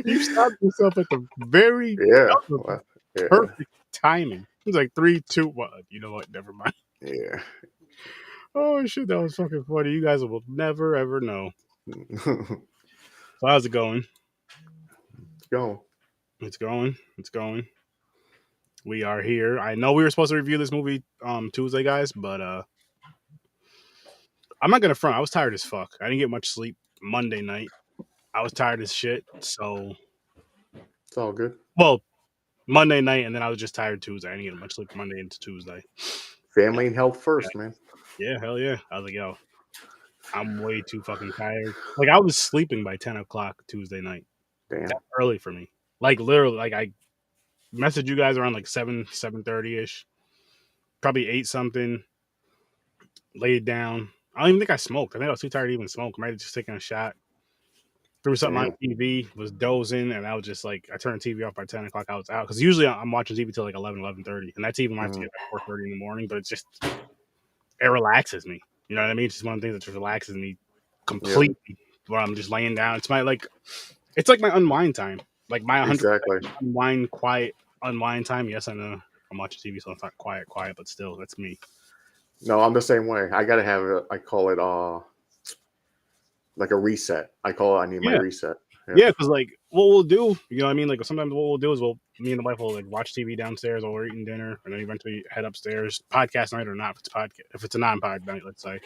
You stopped yourself at the very perfect timing. It was like 3, 2, 1. You know what? Never mind. Yeah. Oh shit, that was fucking funny. You guys will never ever know. So how's it going? Go. It's going. It's going. We are here. I know we were supposed to review this movie Tuesday, guys, but I'm not gonna front. I was tired as fuck. I didn't get much sleep Monday night. I was tired as shit. So, It's all good. well, Monday night, and then I was just tired Tuesday. I didn't get much sleep Monday into Tuesday. Family and health first, man. Yeah, hell yeah. I was like, yo, I'm way too fucking tired. Like I was sleeping by 10 o'clock Tuesday night. Damn. That's early for me. Like literally, like I messaged you guys around like 7:30 ish. Probably ate something, laid down. I don't even think I smoked. I think I was too tired to even smoke. I might have just taken a shot. Threw something on TV, was dozing, and I was just like, I turned the TV off by 10 o'clock. I was out because usually I'm watching TV till like 11:30, and that's even when I have to get up at 4:30 in the morning. But it's just it relaxes me. You know what I mean? It's just one of the things that just relaxes me completely. Where I'm just laying down. It's like my unwind time. Like my 100% unwind, quiet unwind time. Yes, I know I'm watching TV, so it's not quiet, but still, that's me. No, I'm the same way. I gotta have it. I call it like a reset. I need my reset. Yeah, because like what we'll do, you know what I mean? Like sometimes what we'll do is me and the wife will like watch TV downstairs while we're eating dinner, and then eventually head upstairs, podcast night or not, if it's a non-pod night, let's say,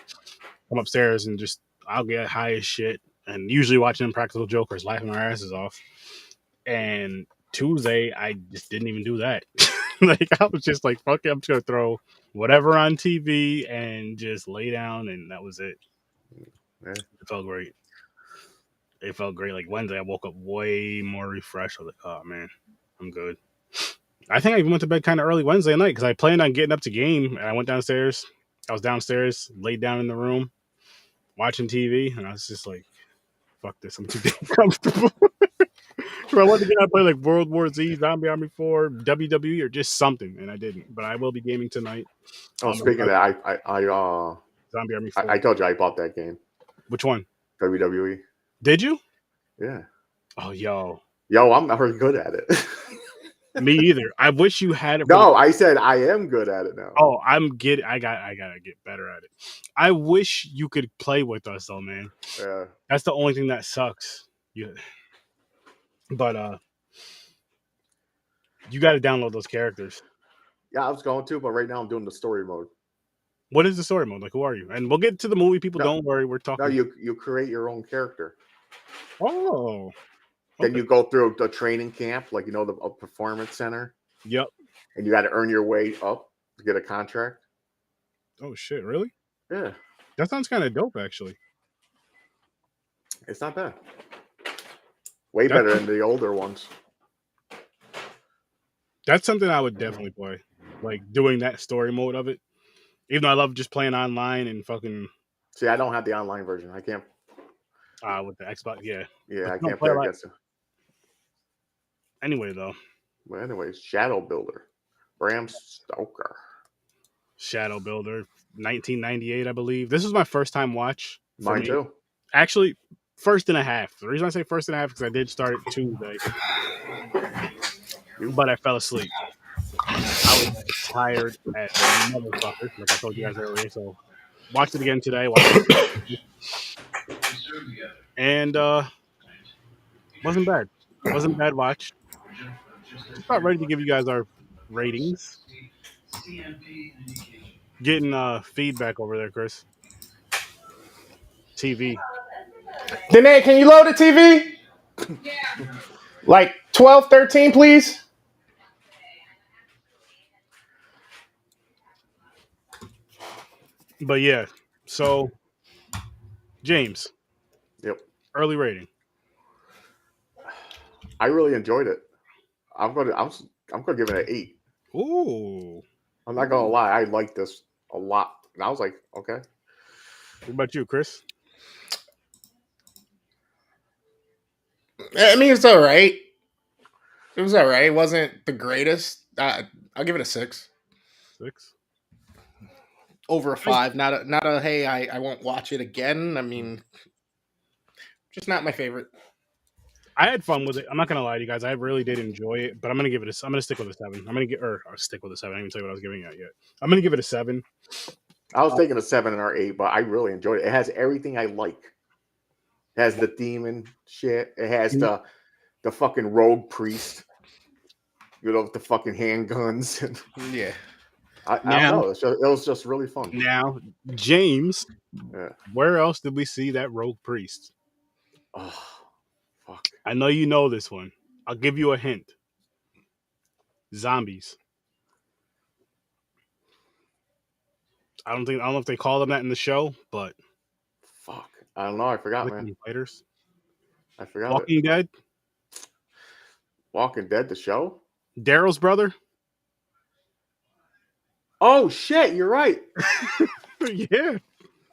come upstairs and just I'll get high as shit, and usually watching Impractical Jokers, laughing our asses off. And Tuesday, I just didn't even do that. Like I was just like, fuck it, I'm just gonna throw whatever on TV and just lay down, and that was it. Yeah. It felt great. It felt great. Like Wednesday, I woke up way more refreshed. I was like, oh man, I'm good. I think I even went to bed kind of early Wednesday night because I planned on getting up to game, and I went downstairs. I was downstairs, laid down in the room, watching TV, and I was just like, fuck this, I'm too damn comfortable. I wanted to get out and play like World War Z, Zombie Army 4, WWE, or just something, and I didn't. But I will be gaming tonight. Oh, speaking of that, I Zombie Army 4. I told you I bought that game. Which one? WWE. Did you? Yeah. Oh, yo, I'm not very good at it. Me either. I wish you had it. No, I said I am good at it now. Oh, I gotta get better at it. I wish you could play with us though, man. Yeah. That's the only thing that sucks. But you got to download those characters. Yeah, I was going to, but right now I'm doing the story mode. What is the story mode? Like, who are you? And we'll get to the movie. People, don't worry, we're talking. No, you create your own character. Oh. Then you go through the training camp, like the performance center. Yep. And you got to earn your way up to get a contract. Oh shit! Really? Yeah. That sounds kind of dope, actually. It's not bad. Way better than the older ones. That's something I would definitely play, like doing that story mode of it. Even though I love just playing online and fucking. See, I don't have the online version. I can't. With the Xbox, yeah. Yeah, I can't play against it. Anyway, though. Well, anyways, Shadow Builder, Bram Stoker. Shadow Builder, 1998, I believe. This was my first time watch. Mine too. Actually, first and a half. The reason I say first and a half is because I did start it Tuesday, but I fell asleep. I was tired as a motherfucker, like I told you guys earlier. So, watched it again today. And wasn't bad. Wasn't a bad watch. Just about ready to give you guys our ratings. Getting feedback over there, Chris. TV. Danae, can you load the TV? Yeah. Like 12, 13, please. But yeah, so James. Yep. Early rating. I really enjoyed it. I'm gonna give it an 8. Ooh. I'm not gonna lie, I like this a lot. And I was like, okay. What about you, Chris? I mean, it's all right. It was all right. It wasn't the greatest. I'll give it a 6. 6? Over a 5. Not a hey, I won't watch it again. I mean, Just not my favorite. I had fun with it. I'm not gonna lie to you guys. I really did enjoy it, but I'm gonna give it a. I'm gonna stick with a 7. I'm gonna get or stick with a 7. I didn't even tell you what I was giving it yet. I'm gonna give it a 7. I was thinking a 7 or 8, but I really enjoyed it. It has everything I like. It has the demon shit. It has the fucking rogue priest. You know, with the fucking handguns. Yeah. I don't know. It was just really fun. Now, James, Yeah. where else did we see that rogue priest? Oh, fuck. I know you know this one. I'll give you a hint. Zombies. I don't know if they call them that in the show, but Fuck. I don't know. I forgot, man. Fighters. I forgot. Walking Dead. Walking Dead, the show? Daryl's brother. Oh shit, you're right. Yeah.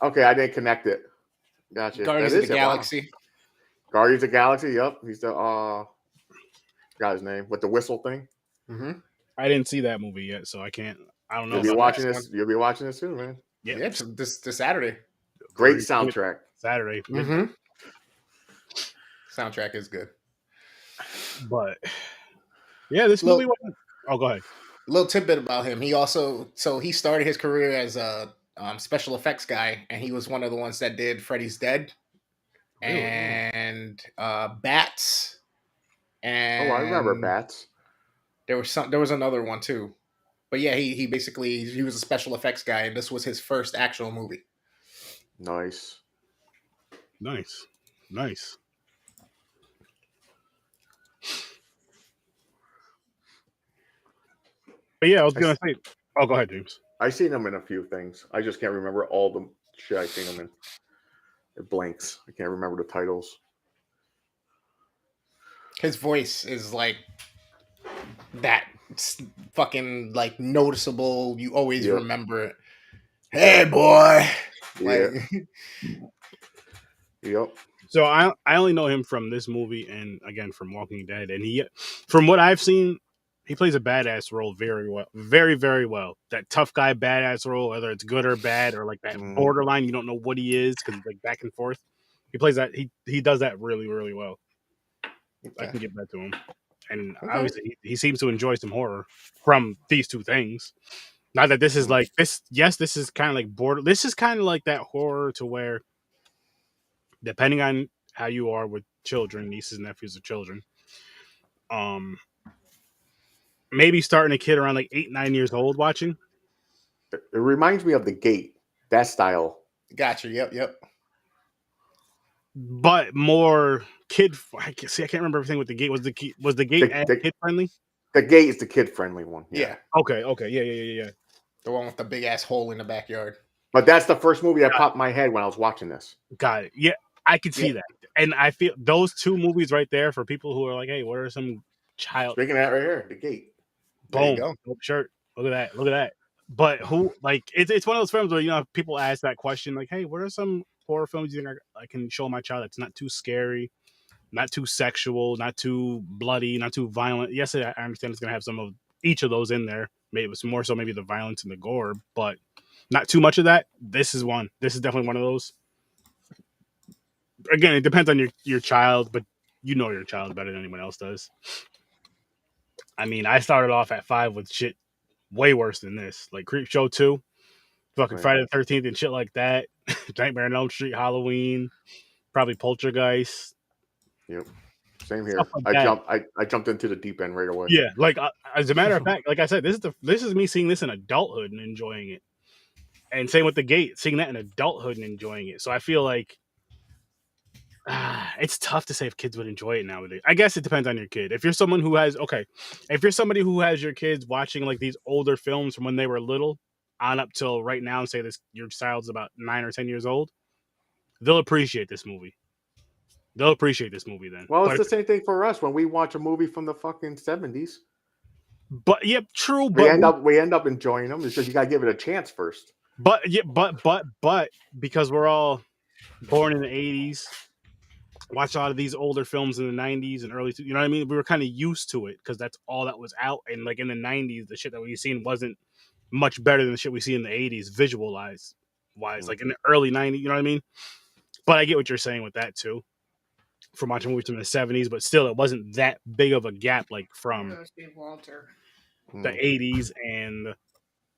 Okay, I didn't connect it. Gotcha. Guardians of the Galaxy. Wow. Guardians of the Galaxy, yep. He's the got his name with the whistle thing. Mm-hmm. I didn't see that movie yet, so I can't. I don't know. You'll be watching this. You'll be watching this soon, man. Yeah, this Saturday. Great soundtrack. Saturday. Mm-hmm. Soundtrack is good. But yeah, this movie wasn't. Oh, go ahead. A little tidbit about him. He started his career as a special effects guy, and he was one of the ones that did Freddy's Dead and Bats. And I remember Bats. There was another one too. But yeah, he basically was a special effects guy, and this was his first actual movie. Nice. But yeah, I was gonna say. Oh, go ahead, James. I seen him in a few things. I just can't remember all the shit I seen him in. It blanks. I can't remember the titles. His voice is like that fucking like noticeable. You always remember it. Hey, boy. Yeah. Yep. So I only know him from this movie and again from Walking Dead, and he, from what I've seen, he plays a badass role very well, very very well. That tough guy badass role, whether it's good or bad, or like that borderline, you don't know what he is because he's like back and forth. He plays that. He does that really really well. Okay. I can give that to him, and obviously he seems to enjoy some horror from these two things. Not that this is like this. Yes, this is kind of like border. This is kind of like that horror to where, depending on how you are with children, nieces and nephews of children, maybe starting a kid around like 8-9 years old watching. It reminds me of The Gate, that style. Gotcha. Yep. But more kid. I can't remember everything with The Gate. Was the Gate kid friendly? The Gate is the kid friendly one. Yeah. Okay. Yeah. The one with the big ass hole in the backyard. But that's the first movie that popped in my head when I was watching this. Got it. Yeah, I could see that. And I feel those two movies right there for people who are like, hey, what are some child... Speaking of that right here, The Gate. Boom. Dope shirt. Look at that. But who, like, it's one of those films where, you know, people ask that question, like, hey, what are some horror films you think I can show my child that's not too scary, not too sexual, not too bloody, not too violent? Yes, I understand it's going to have some of each of those in there. Maybe it's more so maybe the violence and the gore, but not too much of that. This is one. This is definitely one of those. Again, it depends on your child, but you know your child better than anyone else does. I mean, I started off at 5 with shit way worse than this. Like Creepshow 2, fucking Friday the 13th and shit like that. Nightmare on Elm Street, Halloween, probably Poltergeist. Yep. Same here. Like I jumped into the deep end right away. Yeah, like as a matter of fact, like I said, this is me seeing this in adulthood and enjoying it. And same with The Gate, seeing that in adulthood and enjoying it. So I feel like it's tough to say if kids would enjoy it nowadays. I guess it depends on your kid. If you're someone who has if you're somebody who has your kids watching like these older films from when they were little on up till right now, and say this your child's about 9 or 10 years old, they'll appreciate this movie. They'll appreciate this movie then. Well, it's the same thing for us when we watch a movie from the fucking 70s. But yeah, true. We end up enjoying them. It's just you gotta give it a chance first. But because we're all born in the 80s, watch a lot of these older films in the 90s and early, you know what I mean? We were kind of used to it because that's all that was out. And like in the 90s, the shit that we seen wasn't much better than the shit we see in the 80s, visualize wise. Like in the early 90s, you know what I mean? But I get what you're saying with that too. from watching movies from the 70s, but still, it wasn't that big of a gap like from Walter. the 80s and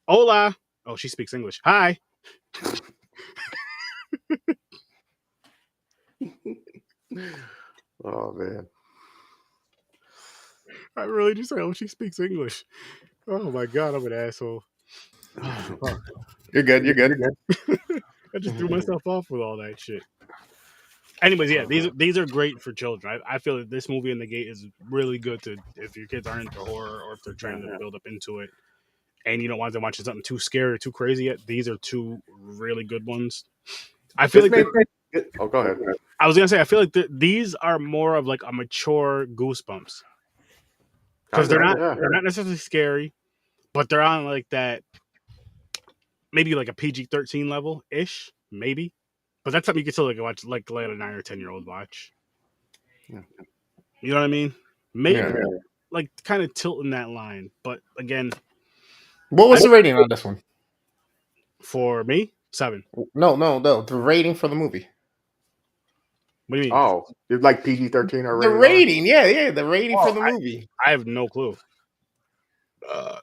hola. Oh, she speaks English. Hi. Oh man. I really just said, oh, she speaks English. Oh my god, I'm an asshole. Oh, fuck. You're good. You're good. I just threw myself off with all that shit. Anyways, yeah, these are great for children. I feel that this movie in the gate is really good to if your kids aren't into horror or if they're trying to build up into it, and you don't want them watching something too scary or too crazy yet. These are two really good ones. I feel oh, go ahead. I was gonna say I feel like these are more of like a mature Goosebumps because they're not necessarily scary, but they're on like that maybe like a PG-13 level ish, maybe. But that's something you can still like watch, like let a 9 or 10-year-old watch. Yeah. You know what I mean? Maybe like kind of tilting that line. But again, what was the rating on this one? For me, 7. No. The rating for the movie. What do you mean? Oh, you'd like PG-13 or the rating? Yeah, the rating for the movie. I have no clue.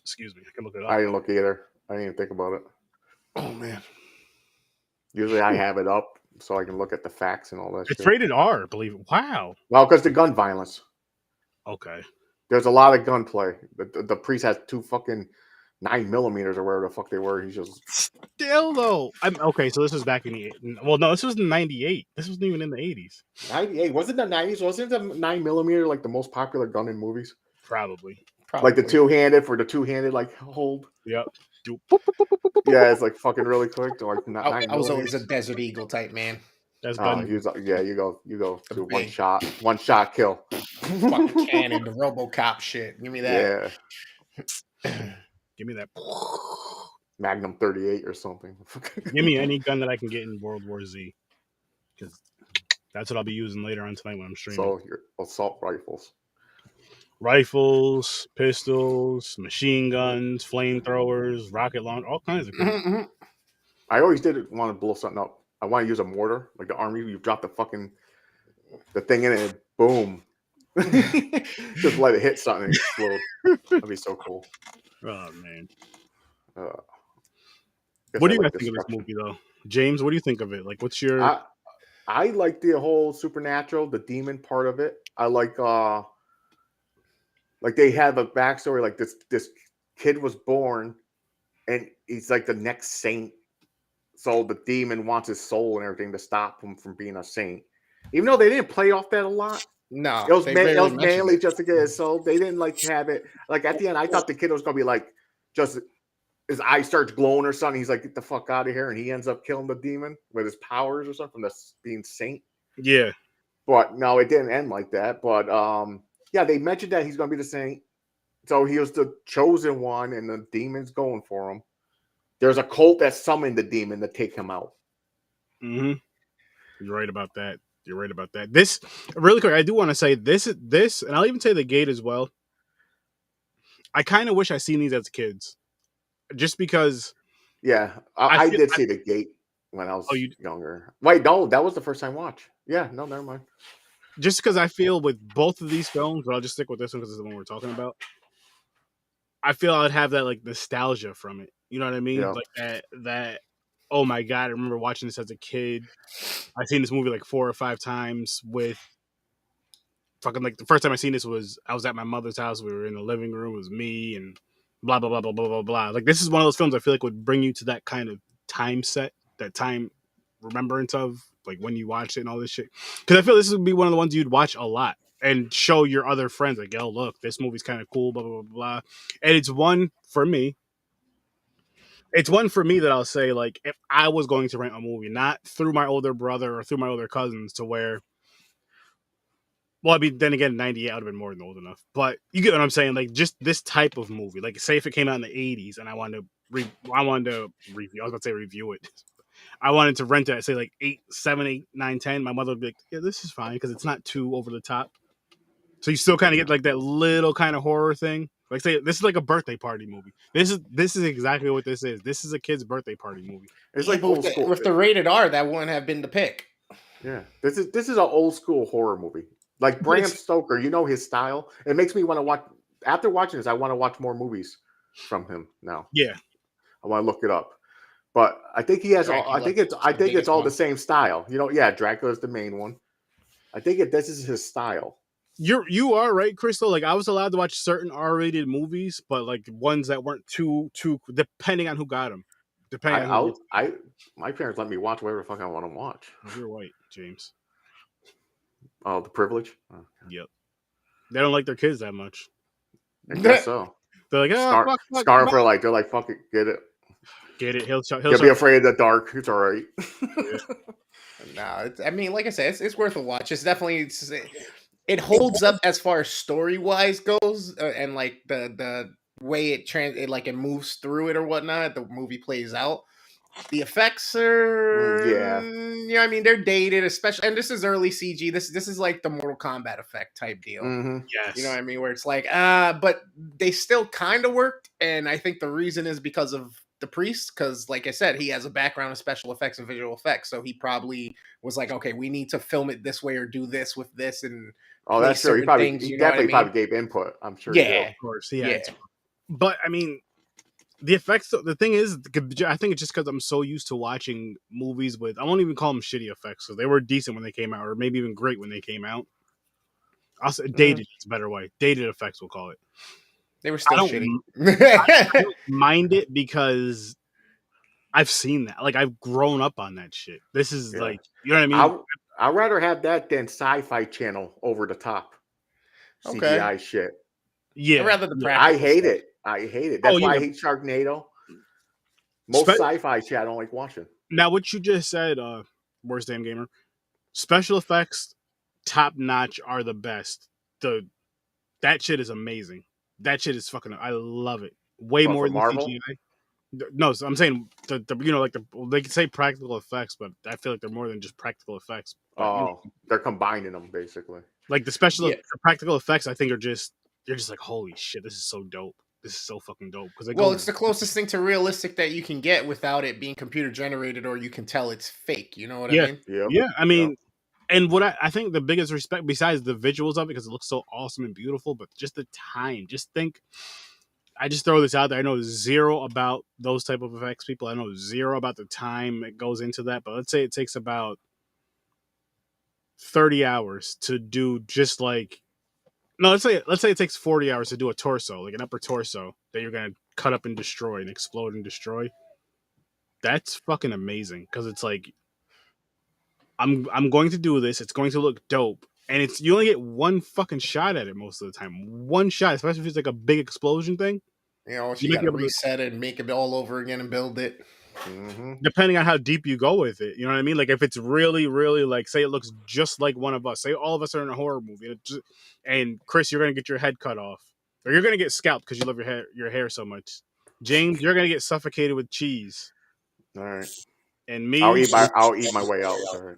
Excuse me, I can look it up. I didn't look either. I didn't even think about it. Oh man. Usually I have it up so I can look at the facts and all that shit. It's rated R, believe it. Wow. Well, because the gun violence. Okay. There's a lot of gunplay. The priest has 2 fucking 9mm or wherever the fuck they were. He's just still though. Okay, so this was back in the this was in 98. This wasn't even in the 80s. 98. Wasn't the 90s? Wasn't the 9mm like the most popular gun in movies? Probably. Like the two-handed like hold. Yep. Yeah, it's like fucking really quick. Like I was always a Desert Eagle type man. That's you go to one shot kill. Fucking cannon, the RoboCop shit. Give me that. Yeah. Give me that Magnum 38 or something. Give me any gun that I can get in World War Z, because that's what I'll be using later on tonight when I'm streaming. So your assault rifles, pistols, machine guns, flamethrowers, rocket launch, all kinds of things. I always did want to blow something up. I want to use a mortar, like the army. You drop the thing in it, and boom, just let it hit something and explode. That'd be so cool. Oh man. What do you guys think of this movie, though, James? What do you think of it? Like, what's your? I like the whole supernatural, the demon part of it. I like they have a backstory. Like this kid was born, and he's like the next saint. So the demon wants his soul and everything to stop him from being a saint. Even though they didn't play off that a lot. No, it was mainly just to get his soul. They didn't like have it. Like at the end, I thought the kid was gonna be like just his eye starts glowing or something. He's like, get the fuck out of here, and he ends up killing the demon with his powers or something from being saint. Yeah. But no, it didn't end like that. But yeah, they mentioned that he's gonna be the saint. So he was the chosen one, and the demon's going for him. There's a cult that summoned the demon to take him out. Mm-hmm. You're right about that. This, really quick, I do want to say this, and I'll even say the gate as well. I kind of wish I seen these as kids, just because. Yeah, I did see the gate when I was younger. Wait, no, that was the first time watch. Yeah, no, never mind. Just because I feel with both of these films, but I'll just stick with this one because it's the one we're talking about. I feel I'd have that like nostalgia from it. You know what I mean? Yeah. Like that. Oh my god! I remember watching this as a kid. I've seen this movie like 4 or 5 times. With fucking like the first time I seen this was I was at my mother's house. We were in the living room. It was me and blah blah blah blah blah blah blah. Like this is one of those films I feel like would bring you to that kind of time set, that time remembrance of like when you watch it and all this shit. Because I feel this would be one of the ones you'd watch a lot and show your other friends like, yo, look, this movie's kind of cool, blah blah blah blah. And it's one for me. It's one for me that I'll say, like, if I was going to rent a movie, not through my older brother or through my older cousins, to where, well, I mean, then again, 98, I would have been more than old enough. But you get what I'm saying? Like, just this type of movie. Like, say if it came out in the 80s and I wanted to review, I was about to say review it. I wanted to rent it at, say, like 8, 7, 8, 9, 10. My mother would be like, yeah, this is fine because it's not too over the top. So you still kind of get, like, that little kind of horror thing. Like, say this is like a birthday party movie. This is exactly what this is. This is a kid's birthday party movie. It's like with the rated R, that wouldn't have been the pick. Yeah, this is an old school horror movie. Like But Bram it's Stoker, you know his style. It makes me want to watch. After watching this, I want to watch more movies from him now. yeah. I want to look it up. But I think he has all. I Dracula, think it's. I the think it's biggest all one. the same style. You know, yeah. Dracula's the main one. I think this is his style. You are right, Crystal. Like I was allowed to watch certain R-rated movies, but like ones that weren't too depending on who got them. Depending on who gets. My parents let me watch whatever the fuck I want to watch. You're white, James. Oh, the privilege. Oh, Yep. They don't like their kids that much. I guess so. They're like, fuck, Scar for like they're like fuck it, get it. get it. He'll be afraid of the dark. It's all right. Yeah. No, I mean, like I said, it's worth a watch. It's definitely it holds up as far as story wise goes, and like the way it moves through it or whatnot. The movie plays out. The effects are, yeah. I mean, they're dated, especially, and this is early CG. This is like the Mortal Kombat effect type deal. Mm-hmm. Yes. You know what I mean? Where it's like, but they still kind of worked, and I think the reason is because of the priest, because like I said, he has a background in special effects and visual effects, so he probably was like, okay, we need to film it this way or do this with this, and that's true. He definitely probably gave input. I'm sure. Yeah, of course. Yeah. But I mean, the effects. The thing is, I think it's just because I'm so used to watching movies with. I won't even call them shitty effects, so they were decent when they came out, or maybe even great when they came out. Also, dated. It's a better way. Dated effects, we'll call it. They were still shitty. I don't mind it because I've seen that. Like I've grown up on that shit. This is like, you know what I mean? I'd rather have that than Sci-Fi Channel over the top CGI shit. Yeah, I'd rather the I hate it. That's why I hate Sharknado. Most Sci-Fi shit I don't like watching. Now, what you just said, worst damn gamer, special effects, top notch, are the best. That shit is amazing. That shit is fucking. I love it way more than Marvel? CGI. No, so I'm saying they can say practical effects, but I feel like they're more than just practical effects. But, they're combining them basically. Like the practical effects, I think you're just like, holy shit, this is so dope. This is so fucking dope. It's the closest thing to realistic that you can get without it being computer generated, or you can tell it's fake. You know what I mean? Yeah. I mean, and what I think the biggest respect, besides the visuals of it, because it looks so awesome and beautiful, but just the time. Just think. I just throw this out there. I know zero about those type of effects, people. I know zero about the time that goes into that. But let's say it takes about 30 hours to do just like. No, let's say it takes 40 hours to do a torso, like an upper torso that you're gonna cut up and destroy and explode and destroy. That's fucking amazing because it's like I'm going to do this. It's going to look dope, and you only get one fucking shot at it most of the time. One shot, especially if it's like a big explosion thing. You know, you gotta reset it and make it all over again and build it. Mm-hmm. Depending on how deep you go with it, you know what I mean? Like if it's really, really like, say it looks just like one of us. Say all of us are in a horror movie, and Chris, you're gonna get your head cut off, or you're gonna get scalped because you love your hair so much. James, you're gonna get suffocated with cheese. All right. And me, I'll eat my way out. Sorry.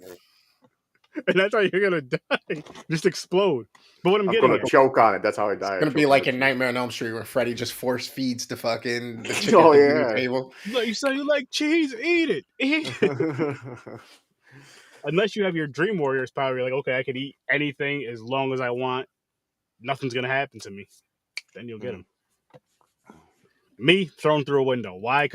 And that's how you're gonna die. Just explode. But what I'm gonna choke on it. That's how I die. It's gonna be like in Nightmare on Elm Street where Freddy just force feeds the fucking the chicken to the table. Like, you say you like cheese, eat it. Eat it. Unless you have your Dream Warriors power, you're like, okay, I can eat anything as long as I want. Nothing's gonna happen to me. Then you'll get them. Me thrown through a window. Why?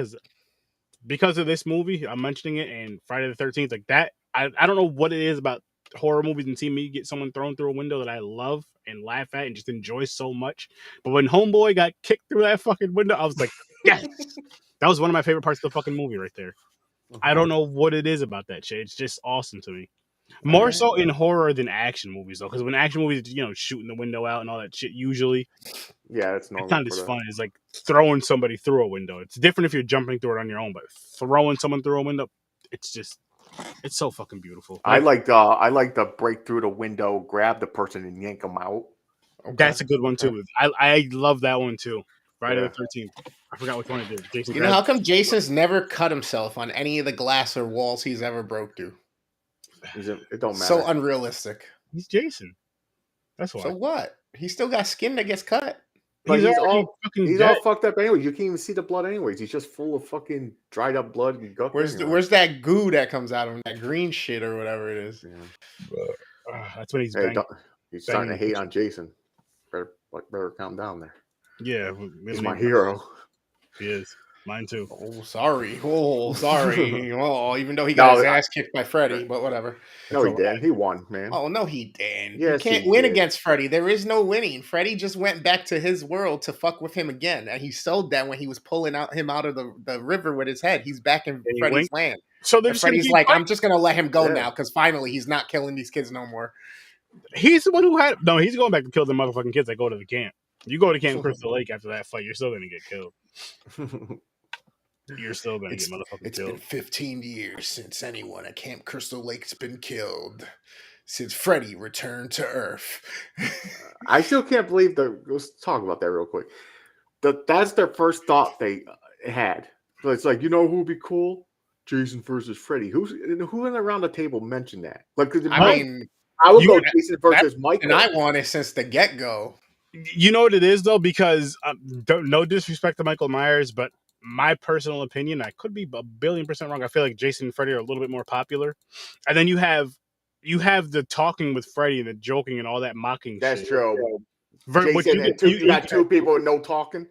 Because of this movie, I'm mentioning it, and Friday the 13th, like that. I don't know what it is about horror movies and seeing me get someone thrown through a window that I love and laugh at and just enjoy so much. But when Homeboy got kicked through that fucking window, I was like, yes! That was one of my favorite parts of the fucking movie right there. I don't know what it is about that shit. It's just awesome to me. More so in horror than action movies, though, because when action movies, shooting the window out and all that shit, usually, it's normal. It's not as fun as like throwing somebody through a window. It's different if you're jumping through it on your own, but throwing someone through a window, it's so fucking beautiful. I like the break through the window, grab the person, and yank them out. Okay. That's a good one too. I love that one too. Friday the 13th. I forgot which one it did. Jason. You know how come Jason's never cut himself on any of the glass or walls he's ever broke through? It don't matter. So unrealistic. He's Jason. That's why. So what? He still got skin that gets cut. But He's already fucking he's dead. all fucked up anyway. You can't even see the blood anyways. He's just full of fucking dried up blood and guts. Where's that goo that comes out of him? That green shit or whatever it is. Yeah. That's when he's he's starting to hate on Jason. Better calm down there. Yeah, he's my hero. He is. Mine too. Oh, sorry. Oh, sorry. Oh, even though he got his ass kicked by Freddy, but whatever. No, he didn't. He won, man. Oh, no, he didn't. Yes, you can't win against Freddy. There is no winning. Freddy just went back to his world to fuck with him again. And he sold that when he was pulling him out of the river with his head. He's back in Freddy's land. So Freddy's like, I'm just going to let him go now because finally he's not killing these kids no more. He's the one who had... No, he's going back to kill the motherfucking kids that go to the camp. You go to Camp Crystal Lake after that fight, you're still going to get killed. You're still going to get motherfucking killed. It's been 15 years since anyone at Camp Crystal Lake's been killed. Since Freddy returned to Earth. I still can't believe let's talk about that real quick. That's their first thought they had. So it's like, you know who would be cool? Jason versus Freddy. Who in around the table mentioned that? Like, I would go Jason versus Michael. And I want it since the get-go. You know what it is, though? Because no disrespect to Michael Myers, but my personal opinion, I could be 1,000,000,000% wrong. I feel like Jason and Freddy are a little bit more popular. And then you have the talking with Freddy and the joking and all that mocking. That's shit. true. Jason you got two people with no talking.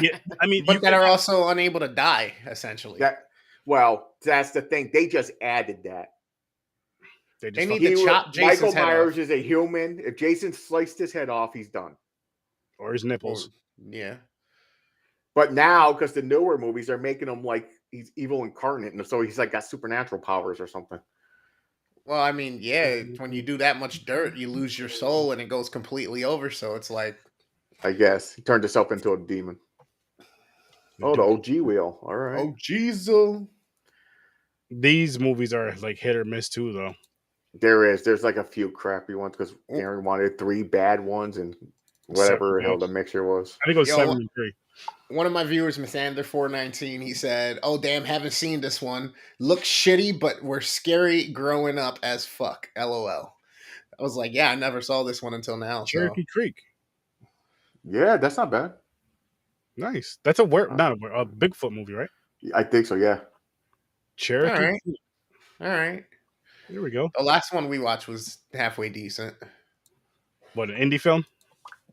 Yeah, I mean, but that are also unable to die, essentially. That's the thing. They just added that. They need to chop Jason's Michael head Myers off. Is a human. If Jason sliced his head off, he's done. Or his nipples. Yeah. But now, because the newer movies are making him like he's evil incarnate, and so he's like got supernatural powers or something. Well, I mean, yeah, when you do that much dirt, you lose your soul and it goes completely over. So it's like, I guess he turned himself into a demon. Oh, the OG wheel. All right. Oh, Jesus. These movies are like hit or miss too, though. There's like a few crappy ones because Aaron wanted 3 bad ones and whatever hell the mixture was. I think it was 7 and 3. One of my viewers, Missander419, he said, "Oh damn, haven't seen this one. Looks shitty, but we're scary growing up as fuck. LOL." I was like, "Yeah, I never saw this one until now." Cherokee Creek. Yeah, that's not bad. Nice. That's a Bigfoot movie, right? I think so. Yeah. Cherokee. All right. Here we go. The last one we watched was halfway decent. What, an indie film?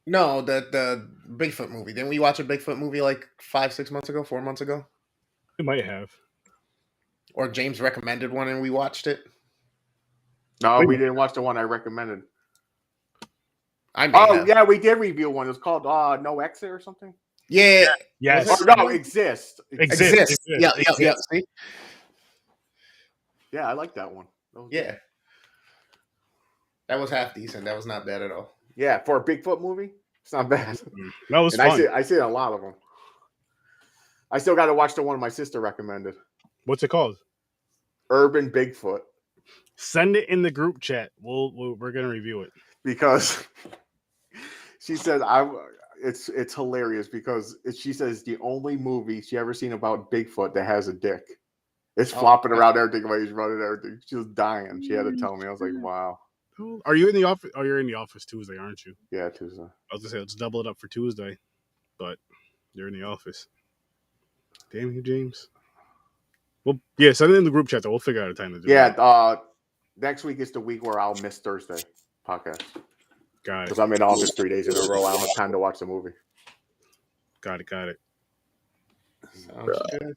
No, the Bigfoot movie. Didn't we watch a Bigfoot movie like 5-6 months ago, 4 months ago? We might have. Or James recommended one and we watched it. No, we didn't watch the one I recommended. Yeah, we did review one. It was called No Exit or something. Yeah. Yes. Exist. Exist. Yeah. See? Yeah, I like that one. Yeah. That was half decent. That was not bad at all. Yeah, for a Bigfoot movie, it's not bad. That was fun. I see a lot of them. I still got to watch the one my sister recommended. What's it called? Urban Bigfoot. Send it in the group chat. We're gonna review it because she said it's hilarious because she says the only movie she ever seen about Bigfoot that has a dick. It's flopping around everything while he's running everything. She was dying. She had to tell me. I was like, wow. Are you in the office? Oh, you're in the office Tuesday, aren't you? Yeah, Tuesday. I was gonna say let's double it up for Tuesday, but you're in the office. Damn you, James. Well, yeah, send it in the group chat. Though. We'll figure out a time to do it. Yeah, next week is the week where I'll miss Thursday podcast. Got it. Because I'm in office 3 days in a row. I don't have time to watch the movie. Got it. Sounds good.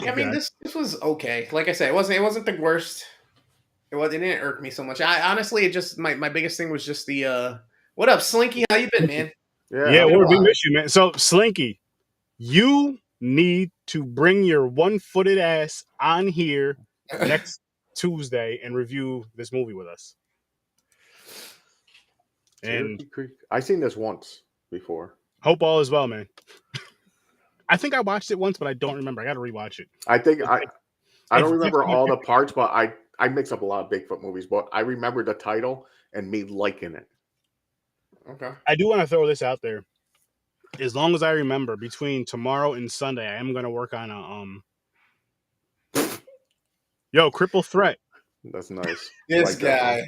Yeah, I mean, this was okay. Like I said, it wasn't the worst. It didn't irk me so much. I honestly, it just my biggest thing was just the what up, Slinky? How you been, man? Yeah, we miss you, man. So Slinky, you need to bring your one-footed ass on here next Tuesday and review this movie with us. And I've seen this once before. Hope all is well, man. I think I watched it once, but I don't remember. I got to rewatch it. I think I don't remember all the parts, but I mix up a lot of Bigfoot movies, but I remember the title and me liking it. Okay. I do want to throw this out there. As long as I remember, between tomorrow and Sunday, I am going to work on a Cripple Threat. That's nice. This guy.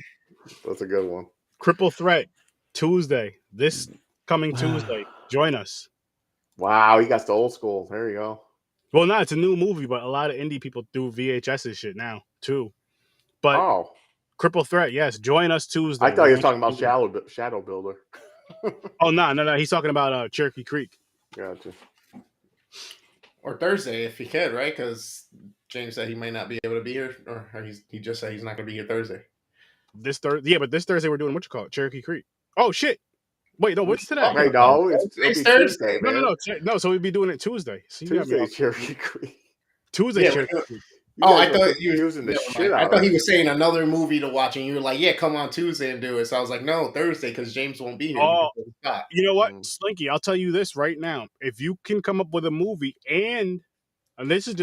That's a good one. Cripple Threat Tuesday. This coming Tuesday. Join us. Wow, he got the old school. There you go. Well, no, it's a new movie, but a lot of indie people do VHS and shit now too. But Oh, Triple Threat, yes. Join us Tuesday. I thought he was talking about Shadow Builder. Oh no. He's talking about Cherokee Creek. Gotcha. Or Thursday if he could, right? Because James said he might not be able to be here, or he just said he's not going to be here Thursday. This Thursday, yeah, but this Thursday we're doing what you call it, Cherokee Creek. Oh shit! Wait, no, what's today? Wait, no, it'll be Tuesday, man. No. So we'd be doing it Tuesday. So Tuesday, Cherokee Creek. Tuesday, Yeah, Cherokee Creek. I thought he was using the shit out. I thought he was saying another movie to watch, and you were like, "Yeah, come on Tuesday and do it." So I was like, "No, Thursday, because James won't be here." Oh, you know what, Slinky? I'll tell you this right now: if you can come up with a movie, and this is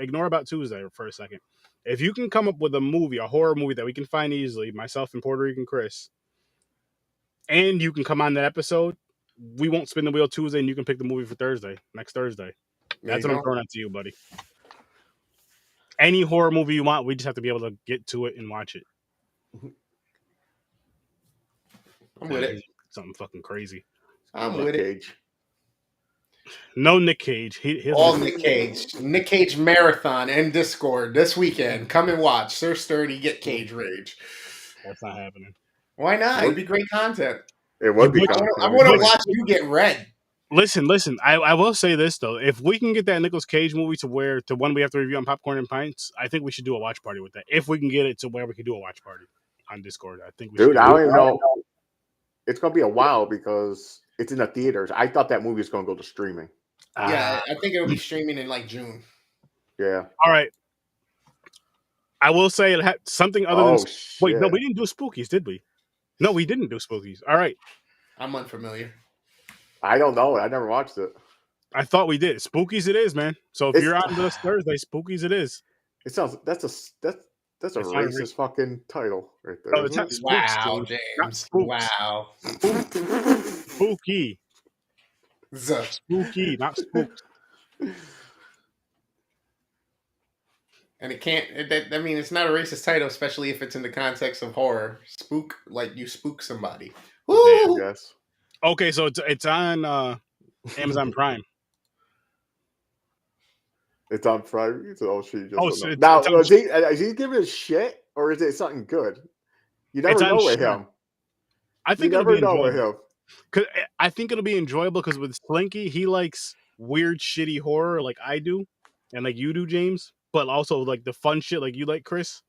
ignore about Tuesday for a second. If you can come up with a movie, a horror movie that we can find easily, myself and Puerto Rican Chris, and you can come on that episode, we won't spin the wheel Tuesday, and you can pick the movie for next Thursday. That's what I'm throwing out to you, buddy. Any horror movie you want, we just have to be able to get to it and watch it. I'm with it. Something fucking crazy. I'm with it. No Nick Cage. All Nick Cage. Nick Cage marathon and Discord this weekend. Come and watch Sir Sturdy get Cage Rage. That's not happening. Why not? It'd be great content. It would be. I want to watch you get red. Listen. I will say this though: if we can get that Nicolas Cage movie to one we have to review on Popcorn and Pints, I think we should do a watch party with that. If we can get it to where we can do a watch party on Discord, I think we should. Dude, I don't even know. It's gonna be a while because it's in the theaters. I thought that movie was gonna go to streaming. Yeah, I think it'll be streaming in like June. Yeah. All right. I will say it had something other than. Shit. Wait, no, we didn't do Spookies, did we? No, we didn't do Spookies. All right. I'm unfamiliar. I don't know. I never watched it. I thought we did. Spookies it is, man. So if you're on this Thursday, Spookies it is. It sounds that's a racist fucking title right there. Oh, it's not spooks, Wow, James. James. Wow. Spooky. Spooky, not spooks. And it can't. I mean, it's not a racist title, especially if it's in the context of horror. Spook, like you spook somebody. Woo! Yes. Okay, so it's on Amazon Prime. It's on Prime. Now, is he giving a shit or is it something good? You never know with him. I think you never know with him. Cause I think it'll be enjoyable because with Slinky, he likes weird, shitty horror like I do, and like you do, James. But also like the fun shit like you like, Chris.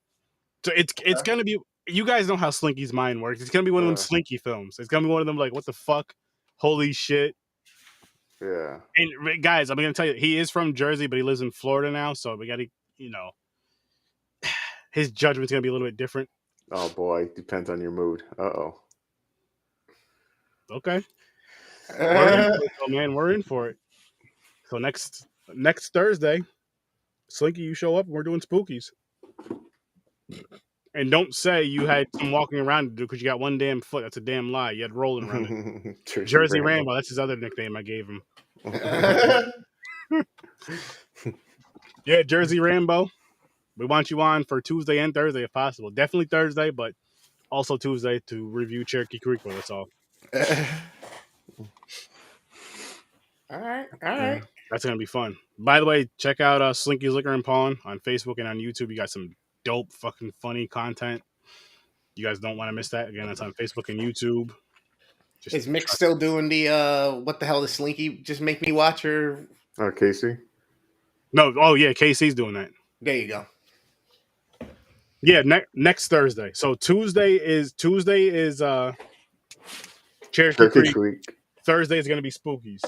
So it's gonna be. You guys know how Slinky's mind works. It's gonna be one of them Slinky films. It's gonna be one of them like, what the fuck, holy shit. Yeah. And guys, I'm gonna tell you, he is from Jersey, but he lives in Florida now, so we gotta, his judgment's gonna be a little bit different. Oh boy, depends on your mood. Uh-oh. Okay. We're in for it. So next Thursday, Slinky, you show up and we're doing Spookies. And don't say you had some walking around to do because you got one damn foot. That's a damn lie. You had rolling around it. Jersey Rambo. That's his other nickname I gave him. Yeah, Jersey Rambo. We want you on for Tuesday and Thursday if possible. Definitely Thursday, but also Tuesday to review Cherokee Creek with us all. All right. That's going to be fun. By the way, check out Slinky's Liquor and Pawn on Facebook and on YouTube. You got some dope fucking funny content. You guys don't want to miss that. Again, that's on Facebook and YouTube. Is Mick still doing the what the hell does Slinky just make me watch, or Casey? No, oh yeah, Casey's doing that. There you go. Yeah, next Thursday. So Tuesday is Cherokee Creek. Thursday is going to be Spookies.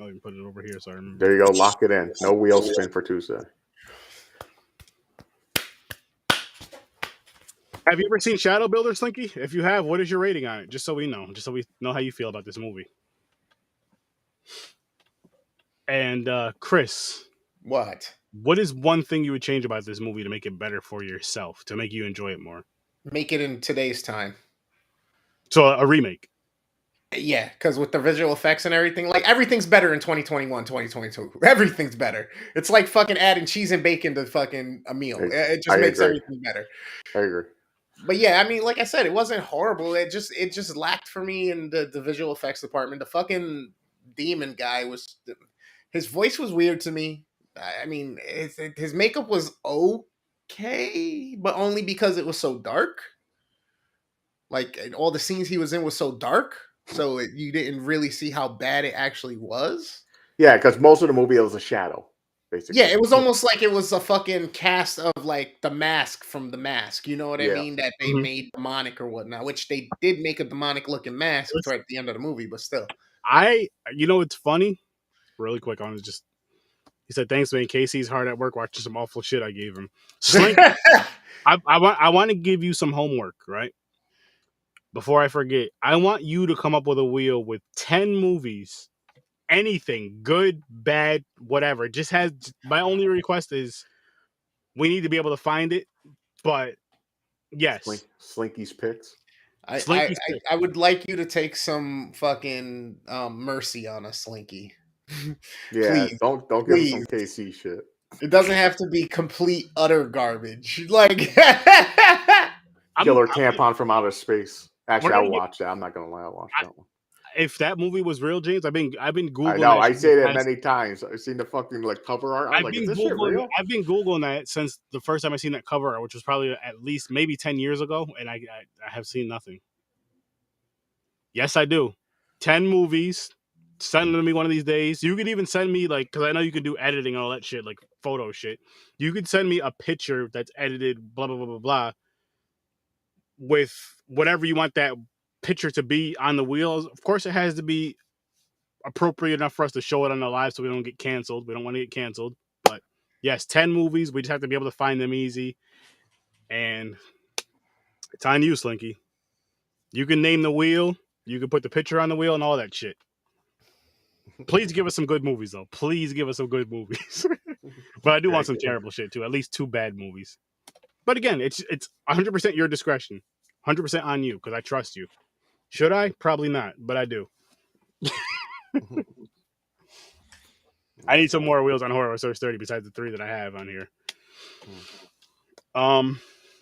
I'll even put it over here so I remember. There you go. Lock it in. No wheel spin for Tuesday. Have you ever seen Shadow Builder, Slinky? If you have, what is your rating on it? Just so we know. Just so we know how you feel about this movie. And Chris. What is one thing you would change about this movie to make it better for yourself, to make you enjoy it more? Make it in today's time. So a remake. Yeah, because with the visual effects and everything, like everything's better in 2021, 2022. Everything's better. It's like fucking adding cheese and bacon to fucking a meal. It just makes everything better. I agree. But yeah, I mean, like I said, it wasn't horrible. It just lacked for me in the visual effects department. The fucking demon guy his voice was weird to me. I mean, his makeup was okay, but only because it was so dark. Like all the scenes he was in was so dark, so you didn't really see how bad it actually was. Yeah, because most of the movie it was a shadow, basically. Yeah, it was almost like it was a fucking cast of like the Mask from the Mask. You know what I Yeah. mean? That they made demonic or whatnot, which they did make a demonic looking mask toward the end of the movie, but still. It's funny. Really quick on it, just he said thanks, man. Casey's hard at work watching some awful shit I gave him. Slink, I want to give you some homework, right? Before I forget, I want you to come up with a wheel with 10 movies, anything, good, bad, whatever. Just has my only request is we need to be able to find it, but yes, Slinky's picks. Slinky's pick. I would like you to take some fucking mercy on us, Slinky. Yeah, Please, don't give us some KC shit. It doesn't have to be complete utter garbage. Like Killer Tampon from Outer Space. Actually, I'll get- watch that. I'm not gonna lie, I'll watch that one. If that movie was real, James, I've been Googling. I know. that I shit say that since- many times. I've seen the fucking like cover art. I'm like, is this shit real? I've been Googling that since the first time I seen that cover art, which was probably at least maybe 10 years ago, and I have seen nothing. Yes, I do. 10 movies. Send them to me one of these days. You could even send me, like, because I know you can do editing and all that shit, like photo shit. You could send me a picture that's edited, blah, blah, blah, blah, blah, with whatever you want that picture to be on the wheels. Of course, it has to be appropriate enough for us to show it on the live so we don't get canceled. We don't want to get canceled. But yes, 10 movies. We just have to be able to find them easy. And it's on you, Slinky. You can name the wheel. You can put the picture on the wheel and all that shit. Please give us some good movies, though. Please give us some good movies. But I do want some terrible shit, too. At least 2 bad movies. But again, it's 100% your discretion. 100% on you, because I trust you. Should I? Probably not, but I do. I need some more wheels on Horror Source 30 besides the 3 that I have on here.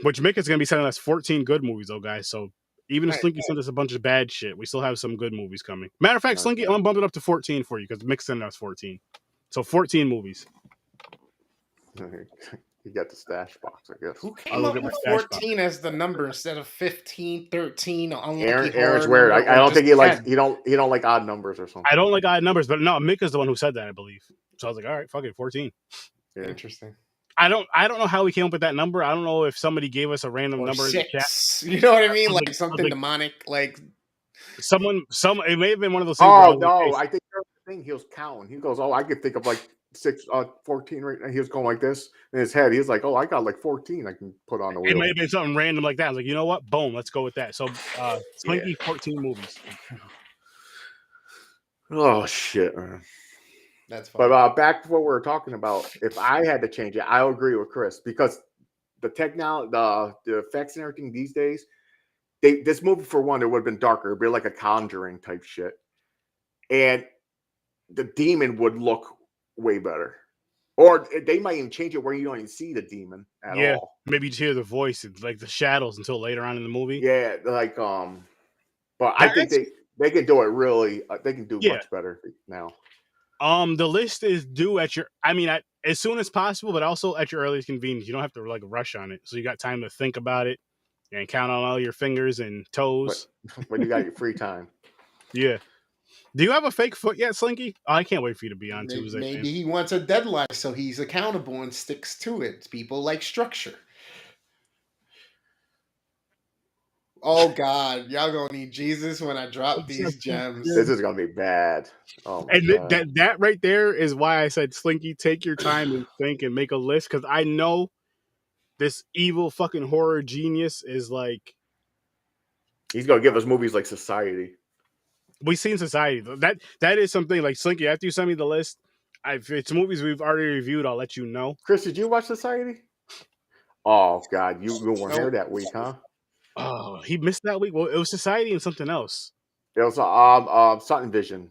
Which Mika's going to be sending us 14 good movies, though, guys. So even if Slinky sent us a bunch of bad shit, we still have some good movies coming. Matter of fact, Slinky, I'm going to bump it up to 14 for you because Mika's sending us 14. So 14 movies. You got the stash box, I guess. who came up with 14 as the number instead of 15, 13? Aaron's weird. I don't think he likes. He don't like odd numbers or something. I don't like odd numbers, but no, Mika's the one who said that, I believe. So I was like, all right, fuck it, 14. Yeah. Interesting. I don't know how we came up with that number. I don't know if somebody gave us a random number 6. in the chat. You know what I mean? Like something demonic. Like it may have been one of those things. Oh no, I think that's the thing. He was counting. He goes, "Oh, I could think of like 14 right now." He was going like this in his head. He was like, "Oh, I got like 14 I can put on the wheel." It may have been something random like that. I was like, you know what? Boom, let's go with that. So Slinky, 14 movies. Oh shit, man. That's fine. But back to what we were talking about. If I had to change it, I agree with Chris because the technology, the effects and everything these days. This movie for one, it would have been darker. It'd be like a Conjuring type shit, and the demon would look way better. Or they might even change it where you don't even see the demon at all. Maybe you just hear the voice, like the shadows, until later on in the movie. Yeah, like but I think they can do it really. They can do much better now. The list is due at your. I mean, as soon as possible, but also at your earliest convenience. You don't have to like rush on it, so you got time to think about it and count on all your fingers and toes. When you got your free time. Yeah. Do you have a fake foot yet, Slinky? Oh, I can't wait for you to be on Tuesday. Maybe he wants a deadline, so he's accountable and sticks to it. People like structure. Oh God, y'all gonna need Jesus when I drop these gems. This is gonna be bad. Oh my God. that right there is why I said, Slinky, take your time and think and make a list, because I know this evil fucking horror genius is like, he's gonna give us movies like Society. We've seen Society. That is something like, Slinky, after you send me the list, if it's movies we've already reviewed, I'll let you know. Chris, did you watch Society? Oh God, you weren't here that week, huh? Oh, he missed that week. Well, it was Society and something else. It was Sutton Vision.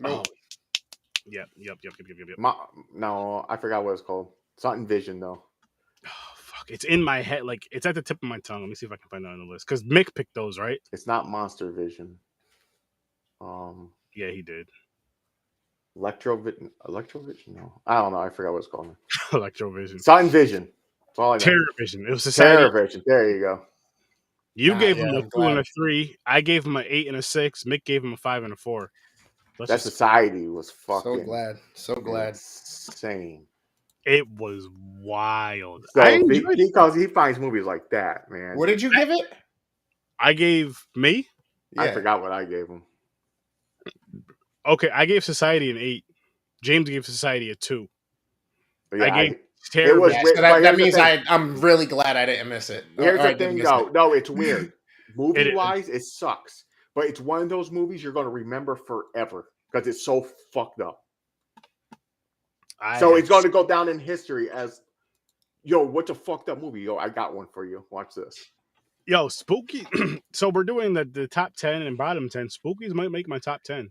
Oh, yep. No, I forgot what it's called. Sutton Vision, though. Oh fuck. fuck, it's in my head. Like it's at the tip of my tongue. Let me see if I can find that on the list. Because Mick picked those, right? It's not Monster Vision. Yeah, he did. Electrovision? No, I don't know. I forgot what it's called. Electrovision. Sun Vision. That's all I know. Terrorvision. It was Society. Terrorvision. There you go. You gave him a 2 and a 3. I gave him an 8 and a 6. Mick gave him a 5 and a 4. That Society was fucking So glad. Insane. It was wild. So because he finds movies like that, man. What did you give it? I gave me? Yeah. I forgot what I gave him. Okay, I gave Society an 8. James gave Society a 2. Yeah, I gave it was so that means I'm really glad I didn't miss it. Here's the thing, though. No, it's weird. Movie-wise, it sucks. But it's one of those movies you're going to remember forever because it's so fucked up. So it's going to go down in history as, yo, what's a fucked up movie? Yo, I got one for you. Watch this. Yo, Spooky. So we're doing the top 10 and bottom 10. Spookies might make my top 10.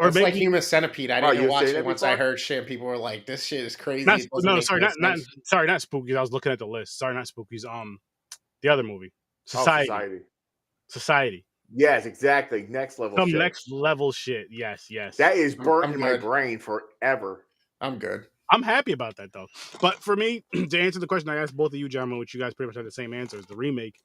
Or it's like Human Centipede. I didn't watch it once I heard shit. People were like, "This shit is crazy." Not Spookies. I was looking at the list. Sorry, not Spookies. The other movie, Society. Yes, exactly. Next level. Next level shit. Yes. That is burnt in my brain forever. I'm good. I'm happy about that though. But for me, to answer the question I asked both of you, gentlemen, which you guys pretty much had the same answer, is the remake.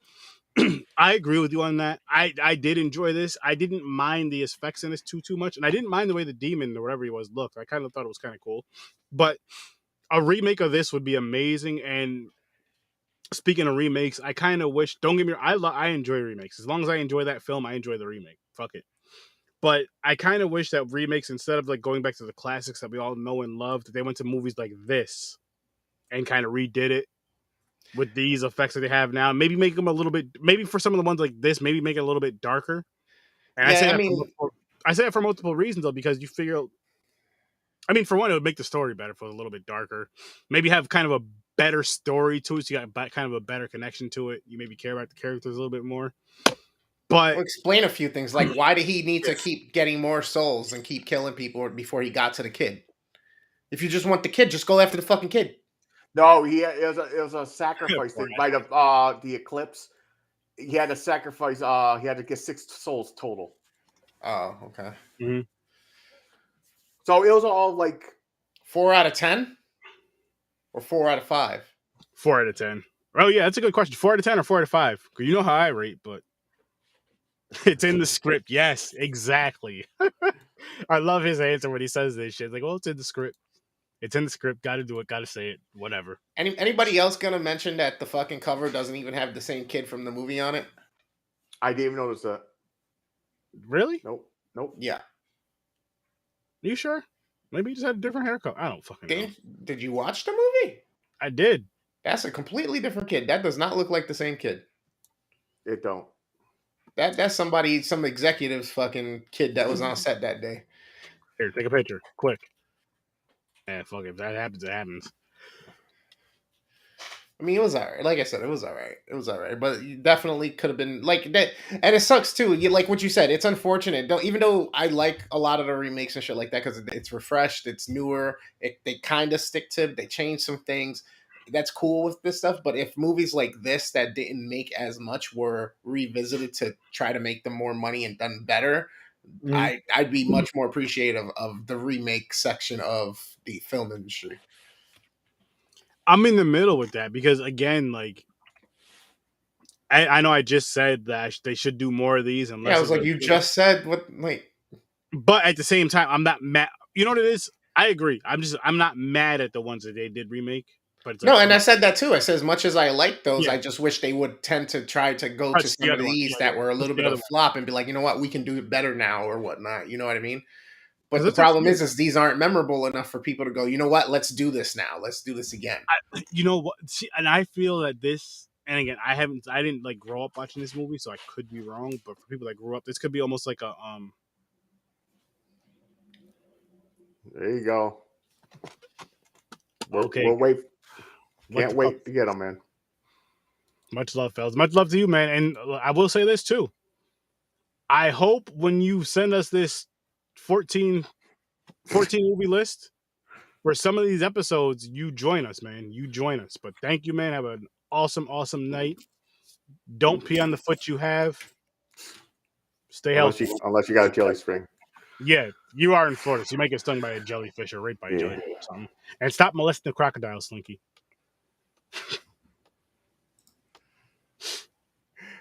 I agree with you on that. I did enjoy this. I didn't mind the effects in this too much, and I didn't mind the way the demon or whatever he was looked. I kind of thought it was kind of cool. But a remake of this would be amazing. And speaking of remakes, I kind of wish. Don't get me wrong. I enjoy remakes. As long as I enjoy that film, I enjoy the remake. Fuck it. But I kind of wish that remakes, instead of like going back to the classics that we all know and love, that they went to movies like this and kind of redid it with these effects that they have now. Maybe make them a little bit, maybe for some of the ones like this, maybe make it a little bit darker. And I say that for multiple reasons though, because you figure, I mean, for one, it would make the story better for a little bit darker. Maybe have kind of a better story to it, so you got kind of a better connection to it. You maybe care about the characters a little bit more. But explain a few things, like why did he need to keep getting more souls and keep killing people before he got to the kid? If you just want the kid, just go after the fucking kid. No, it was a sacrifice thing by the eclipse. He had to sacrifice. He had to get 6 souls total. Oh, okay. Mm-hmm. So it was all like 4 out of 10, or 4 out of 5. 4 out of 10. Oh yeah, that's a good question. 4 out of 10 or 4 out of 5? Because you know how I rate, but it's in the script. Yes, exactly. I love his answer when he says this shit. Like, well, it's in the script. It's in the script. Got to do it. Got to say it. Whatever. Anybody else gonna mention that the fucking cover doesn't even have the same kid from the movie on it? I didn't even notice that. Really? Nope. Yeah. Are you sure? Maybe he just had a different haircut. I don't fucking know. Did you watch the movie? I did. That's a completely different kid. That does not look like the same kid. It don't. That's some executive's fucking kid that was on set that day. Here, take a picture. Quick. Yeah, fuck it. If that happens, it happens. I mean, it was alright. Like I said, it was alright. It was alright, but you definitely could have been like that. And it sucks too. Like what you said, it's unfortunate. Even though I like a lot of the remakes and shit like that because it's refreshed, it's newer. They kind of stick to. They change some things. That's cool with this stuff. But if movies like this that didn't make as much were revisited to try to make them more money and done better, I'd be much more appreciative of the remake section of the film industry. I'm in the middle with that because, again, like, I know I just said that they should do more of these. Yeah, I was like, you just said what, like. But at the same time, I'm not mad. You know what it is? I agree. I'm not mad at the ones that they did remake. But it's like, no, and I said that too. I said as much as I like those, I just wish they would tend to try to go to some of these that were a little bit of a flop and be like, you know what, we can do it better now or whatnot. You know what I mean? But the problem is these aren't memorable enough for people to go, you know what, let's do this now. Let's do this again. You know what? See, and I feel that this, and again, I didn't like grow up watching this movie, so I could be wrong. But for people that grew up, this could be almost like a There you go. Okay. We'll wait. Can't wait to get them, man. Much love, fellas. Much love to you, man. And I will say this too. I hope when you send us this 14 movie list, for some of these episodes, you join us, man. You join us. But thank you, man. Have an awesome, awesome night. Don't pee on the foot you have. Stay healthy. Unless you got a jelly string. Yeah, you are in Florida, so you might get stung by a jellyfish or raped by a jellyfish or something. And stop molesting the crocodile, Slinky.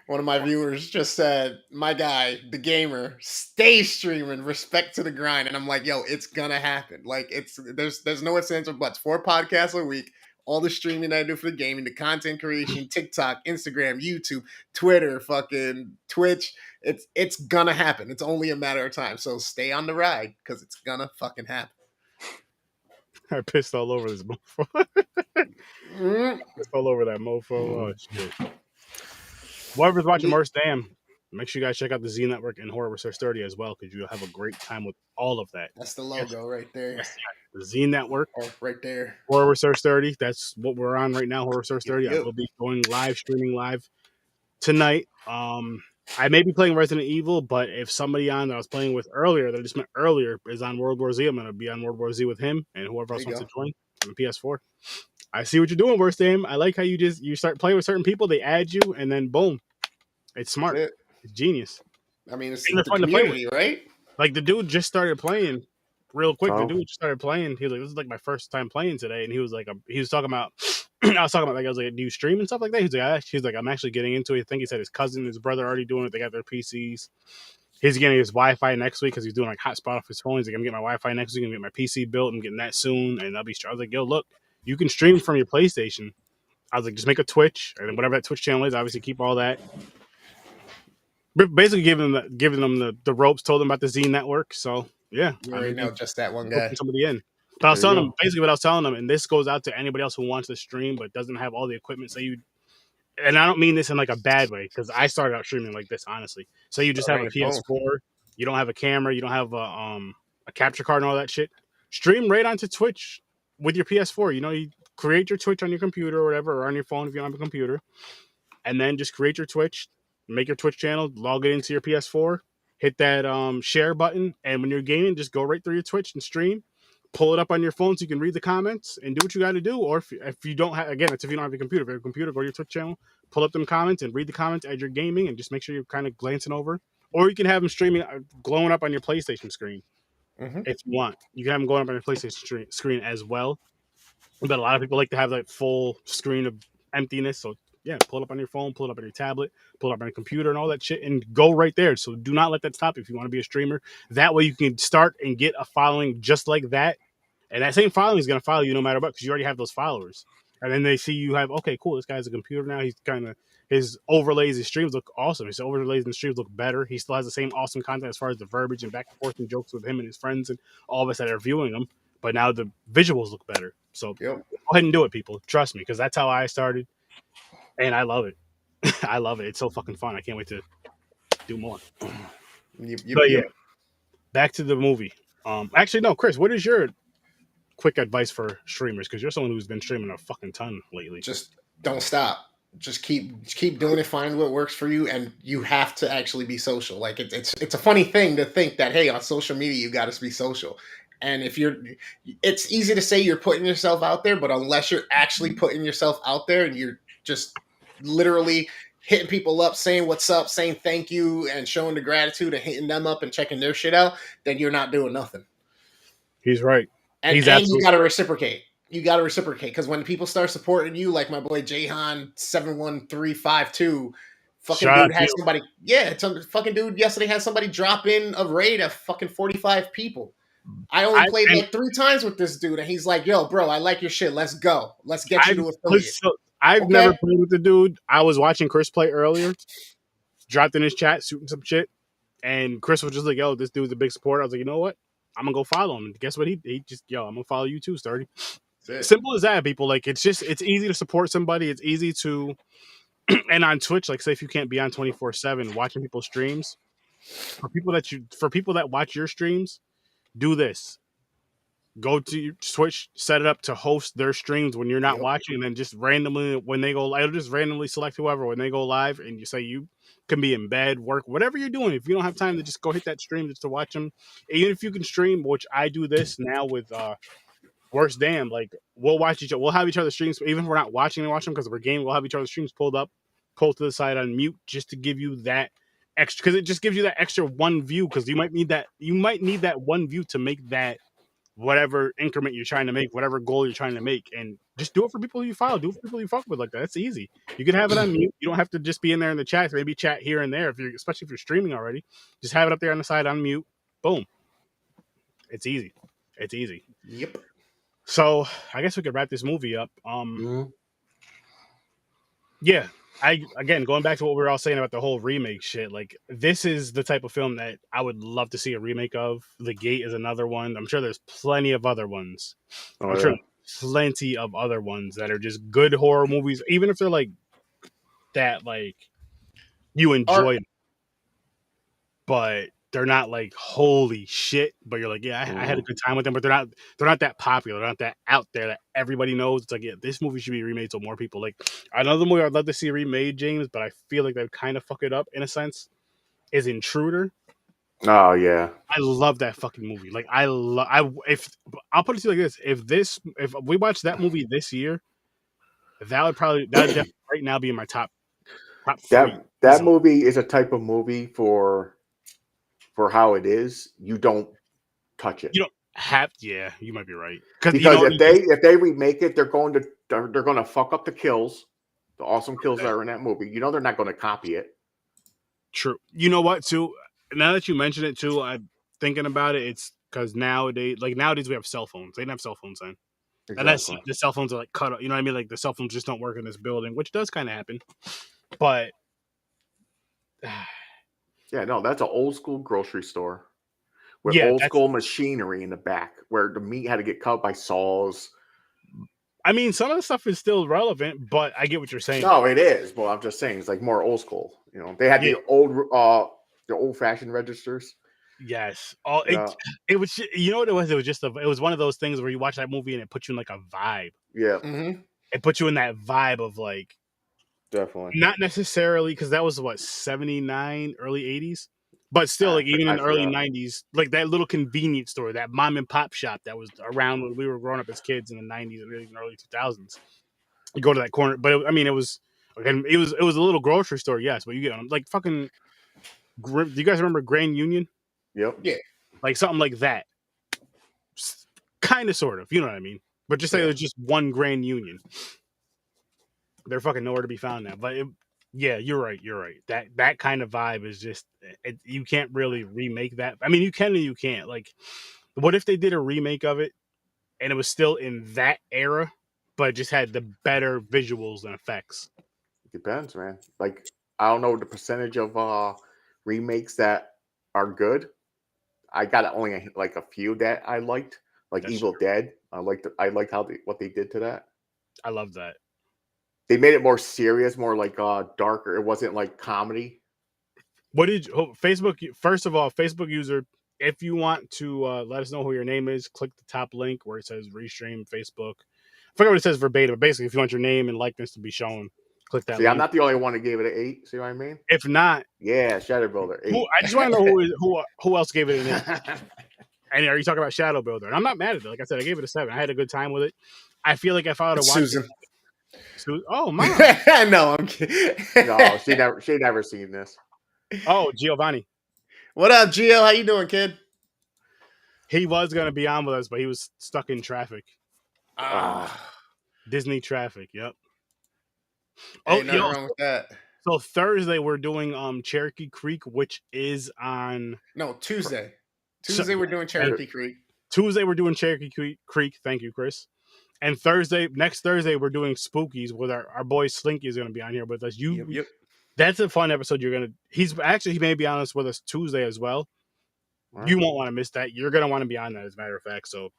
One of my viewers just said, "My guy, the gamer, stay streaming. Respect to the grind." And I'm like, "Yo, it's gonna happen. Like, there's no ifs, ands, or buts. 4 podcasts a week, all the streaming I do for the gaming, the content creation, TikTok, Instagram, YouTube, Twitter, fucking Twitch. It's gonna happen. It's only a matter of time. So stay on the ride because it's gonna fucking happen." I pissed all over this mofo. Pissed all over that mofo. Oh shit. Whoever's watching RESTREAM, make sure you guys check out the Z Network and Horror with Sir Sturdy as well, because you'll have a great time with all of that. That's the logo right there. The Z Network. Oh, right there. Horror with Sir Sturdy. That's what we're on right now, Horror with Sir Sturdy. I will be going live, streaming live tonight. I may be playing Resident Evil, but if somebody on that I was playing with earlier, that I just met earlier, is on World War Z, I'm going to be on World War Z with him and whoever else wants to join on the PS4. I see what you're doing, RESTREAM. I like how you start playing with certain people, they add you, and then boom. It's smart. It's genius. I mean, it's the community, right? Like, the dude just started playing real quick. The dude just started playing. He was like, "This is like my first time playing today," and he was like, he was talking about. I was talking about, like, I was like, "Do you stream and stuff like that?" He's like, "I'm actually getting into it." I think he said his cousin, his brother, already doing it. They got their PCs. He's getting his Wi-Fi next week because he's doing like hotspot off his phone. He's like, "I'm getting my Wi-Fi next week. I'm getting my PC built. I'm getting that soon, and I'll be." I was like, "Yo, look, you can stream from your PlayStation." I was like, "Just make a Twitch, and whatever that Twitch channel is, obviously keep all that." Basically giving them the ropes, told them about the Z Network. So yeah, you already know just that one guy. Somebody in. But I was telling them basically what I was telling them, and this goes out to anybody else who wants to stream but doesn't have all the equipment. So you, and I don't mean this in like a bad way, because I started out streaming like this, honestly. So you just have a PS4, you don't have a camera, you don't have a capture card and all that shit. Stream right onto Twitch with your PS4. You know, you create your Twitch on your computer or whatever, or on your phone if you don't have a computer, and then just create your Twitch. Make your Twitch channel, log it into your PS4, hit that share button, and when you're gaming, just go right through your Twitch and stream. Pull it up on your phone so you can read the comments and do what you got to do. Or if you don't have, again, it's if you don't have a computer. If you have a computer, go to your Twitch channel, pull up them comments and read the comments as you're gaming, and just make sure you're kind of glancing over. Or you can have them streaming, glowing up on your PlayStation screen if you want. You can have them going up on your PlayStation screen as well. But a lot of people like to have that full screen of emptiness, so yeah, pull it up on your phone, pull it up on your tablet, pull it up on your computer and all that shit, and go right there. So do not let that stop you if you want to be a streamer. That way you can start and get a following just like that. And that same following is going to follow you no matter what, because you already have those followers. And then they see you have, okay, cool, this guy has a computer now. He's kind of, his overlays, his streams look awesome. His overlays and streams look better. He still has the same awesome content as far as the verbiage and back and forth and jokes with him and his friends and all of us that are viewing them. But now the visuals look better. So go ahead and do it, people. Trust me, because that's how I started. And I love it. I love it. It's so fucking fun. I can't wait to do more. But yeah, back to the movie. Actually, no, Chris, what is your quick advice for streamers? Because you're someone who's been streaming a fucking ton lately. Just don't stop. Just keep doing it. Find what works for you, and you have to actually be social. Like it's a funny thing to think that, hey, on social media you got to be social. And it's easy to say you're putting yourself out there, but unless you're actually putting yourself out there and you're just literally hitting people up, saying what's up, saying thank you, and showing the gratitude and hitting them up and checking their shit out, then you're not doing nothing. He's right. And you got to reciprocate. You got to reciprocate, because when people start supporting you, like my boy Jahan71352, fucking dude had somebody. Yeah, some fucking dude yesterday had somebody drop in a raid of fucking 45 people. I only played like 3 times with this dude, and he's like, "Yo, bro, I like your shit. Let's go. Let's get you to affiliate." I've never played with the dude. I was watching Chris play earlier. Dropped in his chat, shooting some shit, and Chris was just like, "Yo, this dude's a big supporter." I was like, "You know what? I'm gonna go follow him." And guess what? He just, "Yo, I'm gonna follow you too, Sturdy." Simple as that, people. Like, it's easy to support somebody. It's easy to, and on Twitch, like, say if you can't be on 24/7 watching people's streams, for people that watch your streams, do this. Go to your Twitch, set it up to host their streams when you're not watching, and then just randomly when they go live, just randomly select whoever when they go live, and you say you can be in bed, work, whatever you're doing. If you don't have time to just go hit that stream just to watch them, even if you can stream, which I do this now with worst damn. Like we'll watch each other. We'll have each other's streams, even if we're not watching because we're gaming. We'll have each other's streams pulled to the side on mute, just to give you that extra, because it just gives you that extra one view. Because you might need that. You might need that one view to make that whatever increment you're trying to make, whatever goal you're trying to make, and just do it for people you follow. Do it for people you fuck with like that. That's easy. You can have it on mute. You don't have to just be in there in the chat. Maybe chat here and there especially if you're streaming already. Just have it up there on the side on mute. Boom. It's easy. It's easy. Yep. So I guess we could wrap this movie up. Yeah. Again, going back to what we were all saying about the whole remake shit, like this is the type of film that I would love to see a remake of. The Gate is another one. I'm sure there's plenty of other ones. I'm sure plenty of other ones that are just good horror movies, even if they're like that, like you enjoy them, but they're not like holy shit. But you're like, yeah, I had a good time with them, but they're not that popular. They're not that out there that everybody knows. It's like, yeah, this movie should be remade so more people like. Another movie I'd love to see remade, James, but I feel like they would kind of fuck it up in a sense, is Intruder. Oh yeah, I love that fucking movie. Like if I'll put it to you like this: if we watched that movie this year, that would definitely right now be in my top three. That movie is a type of movie for how it is. You don't touch it. You don't have. Yeah, you might be right. Because if they remake it, they're going to fuck up the kills, the awesome kills that are in that movie. You know they're not going to copy it. True. You know what? Too. Now that you mention it, too, I'm thinking about it. It's because nowadays we have cell phones. They didn't have cell phones then. Exactly. Unless the cell phones are like cut off. You know what I mean? Like the cell phones just don't work in this building, which does kind of happen. But yeah, no, that's an old school grocery store with old school machinery in the back where the meat had to get cut by saws. I mean, some of the stuff is still relevant, but I get what you're saying. No, it is. But I'm just saying it's like more old school. You know, they had the old fashioned registers. Yes. It was. You know what it was? It was just it was one of those things where you watch that movie and it puts you in like a vibe. Yeah. Mm-hmm. It puts you in that vibe of like. Definitely. Not necessarily because that was what 79, early 80s, but still, like even in the early 90s, like that little convenience store, that mom and pop shop that was around when we were growing up as kids in the 90s and early 2000s. You go to that corner, but it was a little grocery store, yes, but you get like fucking. Do you guys remember Grand Union? Yep. Yeah. Like something like that. Kind of, sort of. You know what I mean? But just say there's just one Grand Union. They're fucking nowhere to be found now. But yeah, you're right. That kind of vibe is just you can't really remake that. I mean, you can and you can't. Like, what if they did a remake of it and it was still in that era, but it just had the better visuals and effects? It depends, man. Like, I don't know the percentage of remakes that are good. I got only like a few that I liked, like That's Evil Dead. I liked what they did to that. I love that. They made it more serious, more like darker. It wasn't like comedy. What did Facebook? First of all, Facebook user, if you want to let us know who your name is, click the top link where it says Restream Facebook. I forget what it says verbatim, but basically, if you want your name and likeness to be shown, click that. See, link. I'm not the only one who gave it an 8. See what I mean? If not, yeah, Shadow Builder 8. I just want to know who else gave it an 8. And are you talking about Shadow Builder? And I'm not mad at it. Like I said, I gave it a 7. I had a good time with it. I feel like if I would have watched Susan. Oh, Mom. No, I'm kidding. No, she never seen this. Oh, Giovanni. What up, Gio? How you doing, kid? He was going to be on with us, but he was stuck in traffic. Disney traffic, yep. Ain't nothing wrong with that. So Thursday we're doing Cherokee Creek, which is on Tuesday. Tuesday we're doing Cherokee Creek. Tuesday we're doing Cherokee Creek. Thank you, Chris. And next Thursday, we're doing Spookies with our boy Slinky is going to be on here with us. Yep. That's a fun episode. He may be on us with us Tuesday as well. Right. You won't want to miss that. You're going to want to be on that, as a matter of fact. So,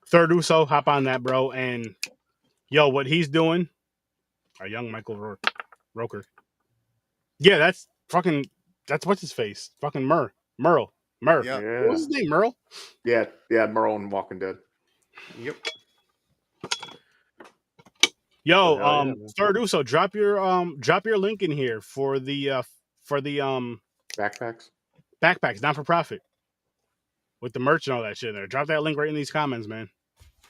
Third Uso, hop on that, bro. And, yo, what he's doing, our young Michael Roker. Yeah, that's what's his face? Fucking Merle. Yep. Yeah. What was his name, Merle? Yeah, Merle in Walking Dead. Yep. Yo, Third Uso, drop your link in here for the backpacks, not for profit, with the merch and all that shit in there. Drop that link right in these comments, man.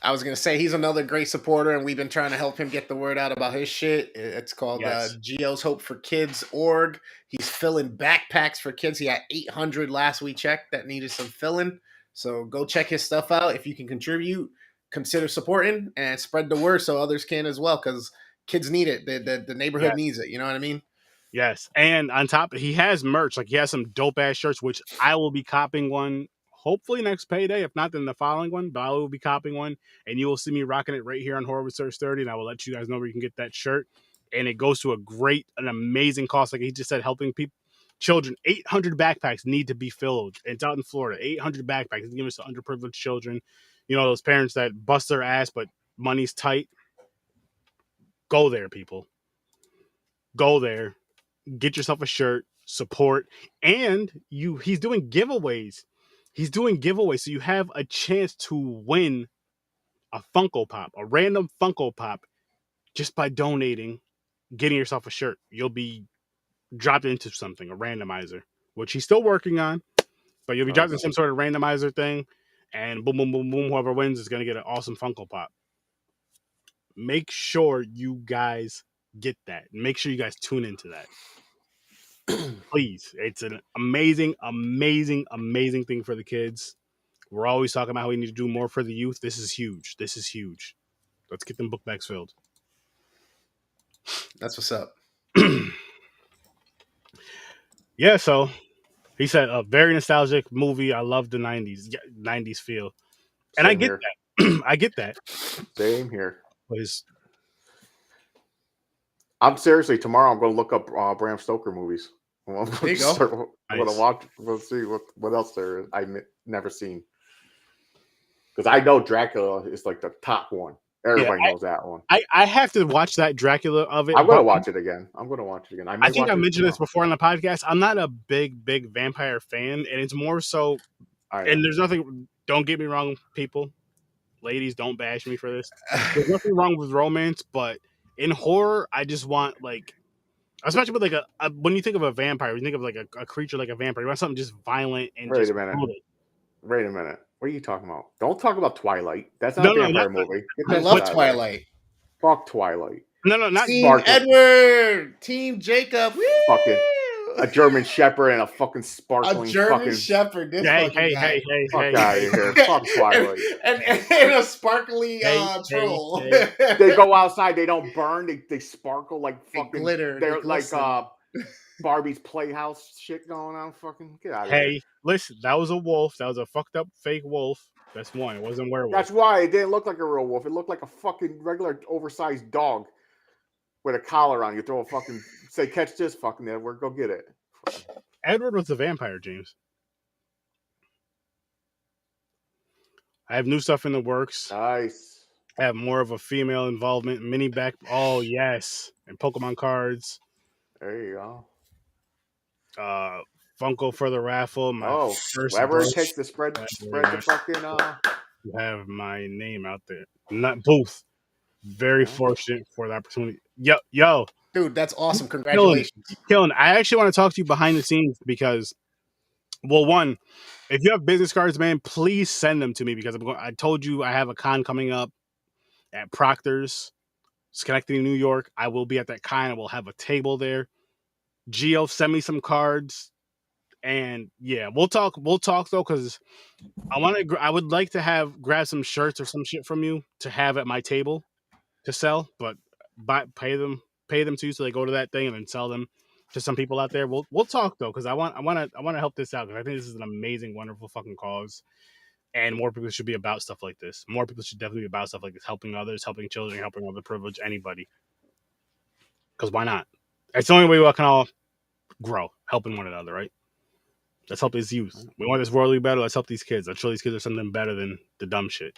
I was gonna say he's another great supporter, and we've been trying to help him get the word out about his shit. It's called Yes. Geo's Hope for Kids org. He's filling backpacks for kids. He had 800 last we checked that needed some filling. So go check his stuff out. If you can contribute, consider supporting and spread the word so others can as well. Because kids need it. The neighborhood needs it. You know what I mean? Yes. And on top, he has merch. Like he has some dope ass shirts, which I will be copying one. Hopefully next payday, if not then the following one, but I will be copying one, and you will see me rocking it right here on Horror with Sir Sturdy, and I will let you guys know where you can get that shirt. And it goes to an amazing cost. Like he just said, helping people, children. 800 backpacks need to be filled. It's out in Florida. 800 backpacks. It's given to underprivileged children. You know, those parents that bust their ass, but money's tight. Go there, people. Go there. Get yourself a shirt, support, and he's doing giveaways. He's doing giveaways, so you have a chance to win a Funko Pop, a random Funko Pop, just by donating, getting yourself a shirt. You'll be dropped into something, a randomizer, which he's still working on, but you'll be dropped in some sort of randomizer thing, and boom, boom, boom, boom, whoever wins is going to get an awesome Funko Pop. Make sure you guys get that. Make sure you guys tune into that. Please. It's an amazing, amazing, amazing thing for the kids. We're always talking about how we need to do more for the youth. This is huge. This is huge. Let's get them book bags filled. That's what's up. Yeah, so he said a very nostalgic movie. I love the 90s feel. And I get that. I get that. Same here. Because I'm seriously, tomorrow I'm going to look up Bram Stoker movies. There you go. I'm going to watch. We'll see what else there is I've never seen. Because I know Dracula is like the top one. Everybody knows that one. I have to watch that Dracula of it. I'm going to watch it again. I think I mentioned this before on the podcast. I'm not a big vampire fan, and it's more so. And there's nothing. Don't get me wrong, people, ladies, don't bash me for this. There's nothing wrong with romance, but in horror, I just want like, especially with like a when you think of a vampire, you think of like a creature like a vampire. You want something just violent and Wait just a minute. brutal. Wait a minute. What are you talking about? Don't talk about Twilight. That's not a vampire movie. I love Twilight. Fuck Twilight. No, not Team Edward. Team Jacob. Woo! Fucking a German Shepherd and a fucking sparkling a German fucking Shepherd. This hey, fuck out of here. Fuck Twilight. and a sparkly troll. They go outside. They don't burn. They sparkle like fucking they glitter. They're like Barbie's Playhouse shit going on. Fucking get out of here. Hey, listen, that was a wolf. That was a fucked up fake wolf. That's one. It wasn't werewolf. That's why it didn't look like a real wolf. It looked like a fucking regular oversized dog with a collar on. You throw a fucking say, catch this fucking Edward, go get it. Edward was a vampire, James. I have new stuff in the works. Nice. I have more of a female involvement. Mini back. Oh yes, and Pokemon cards. There you go. Funko for the raffle. My first whatever it takes to spread the fucking. You have my name out there. Not Booth. Very fortunate for the opportunity. Yo, dude, that's awesome! Congratulations, Killing. I actually want to talk to you behind the scenes because, well, one, if you have business cards, man, please send them to me because I told you I have a con coming up at Proctor's. Schenectady, New York. I will be at that con. I will have a table there. Geo, send me some cards, and yeah, we'll talk though, because I would like to grab some shirts or some shit from you to have at my table to sell, but pay them to you so they go to that thing and then sell them to some people out there. We'll talk though, because I want to help this out because I think this is an amazing, wonderful fucking cause. And more people should be about stuff like this. More people should definitely be about stuff like this, helping others, helping children, helping underprivileged, anybody. Because why not? It's the only way we can all grow, helping one another, right? Let's help these youth. We want this world to be better. Let's help these kids. Let's show these kids there's something better than the dumb shit.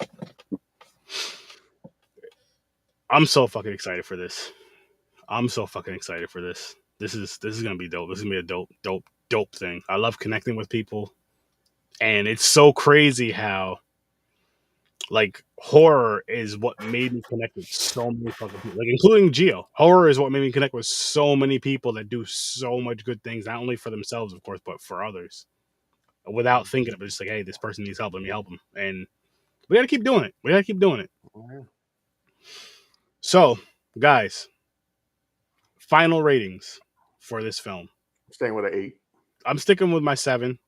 I'm so fucking excited for this. This is gonna be dope. This is gonna be a dope thing. I love connecting with people. And it's so crazy how, like, horror is what made me connect with so many fucking people, like, including Geo. Horror is what made me connect with so many people that do so much good things, not only for themselves, of course, but for others. Without thinking of it, just like, hey, this person needs help, let me help them. And We got to keep doing it. We got to keep doing it. Yeah. So, guys, final ratings for this film. I'm staying with an 8. I'm sticking with my 7.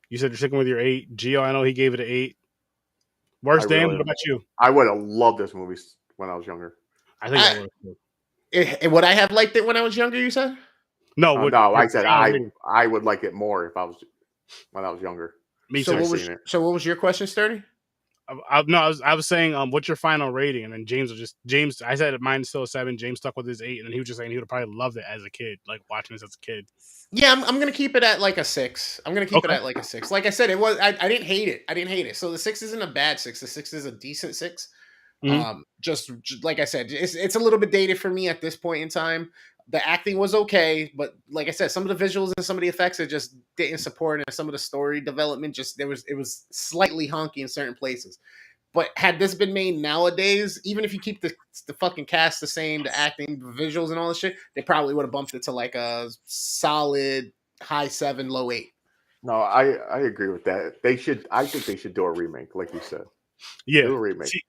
You said you're sticking with your 8. Gio, I know he gave it an 8. Worst Dan, what about you? I would have loved this movie when I was younger. I think I would. Would I have liked it when I was younger? You said no. No, I said I would like it more if I was when I was younger. Me so too. What was your question, Sturdy? I was saying, what's your final rating? And then James. I said mine's still a 7. James stuck with his 8, and then he was just saying he would have probably loved it as a kid, like watching this as a kid. Yeah, I'm gonna keep it at like a 6. I'm gonna keep it at like a 6. Like I said, I didn't hate it. So the 6 isn't a bad 6. The 6 is a decent 6. Mm-hmm. Just like I said, it's a little bit dated for me at this point in time. The acting was okay, but like I said, some of the visuals and some of the effects it just didn't support, and some of the story development it was slightly honky in certain places. But had this been made nowadays, even if you keep the fucking cast the same, the acting, the visuals, and all this shit, they probably would have bumped it to like a solid high 7, low 8. No, I agree with that. I think they should do a remake, like you said. Yeah, do a remake. See,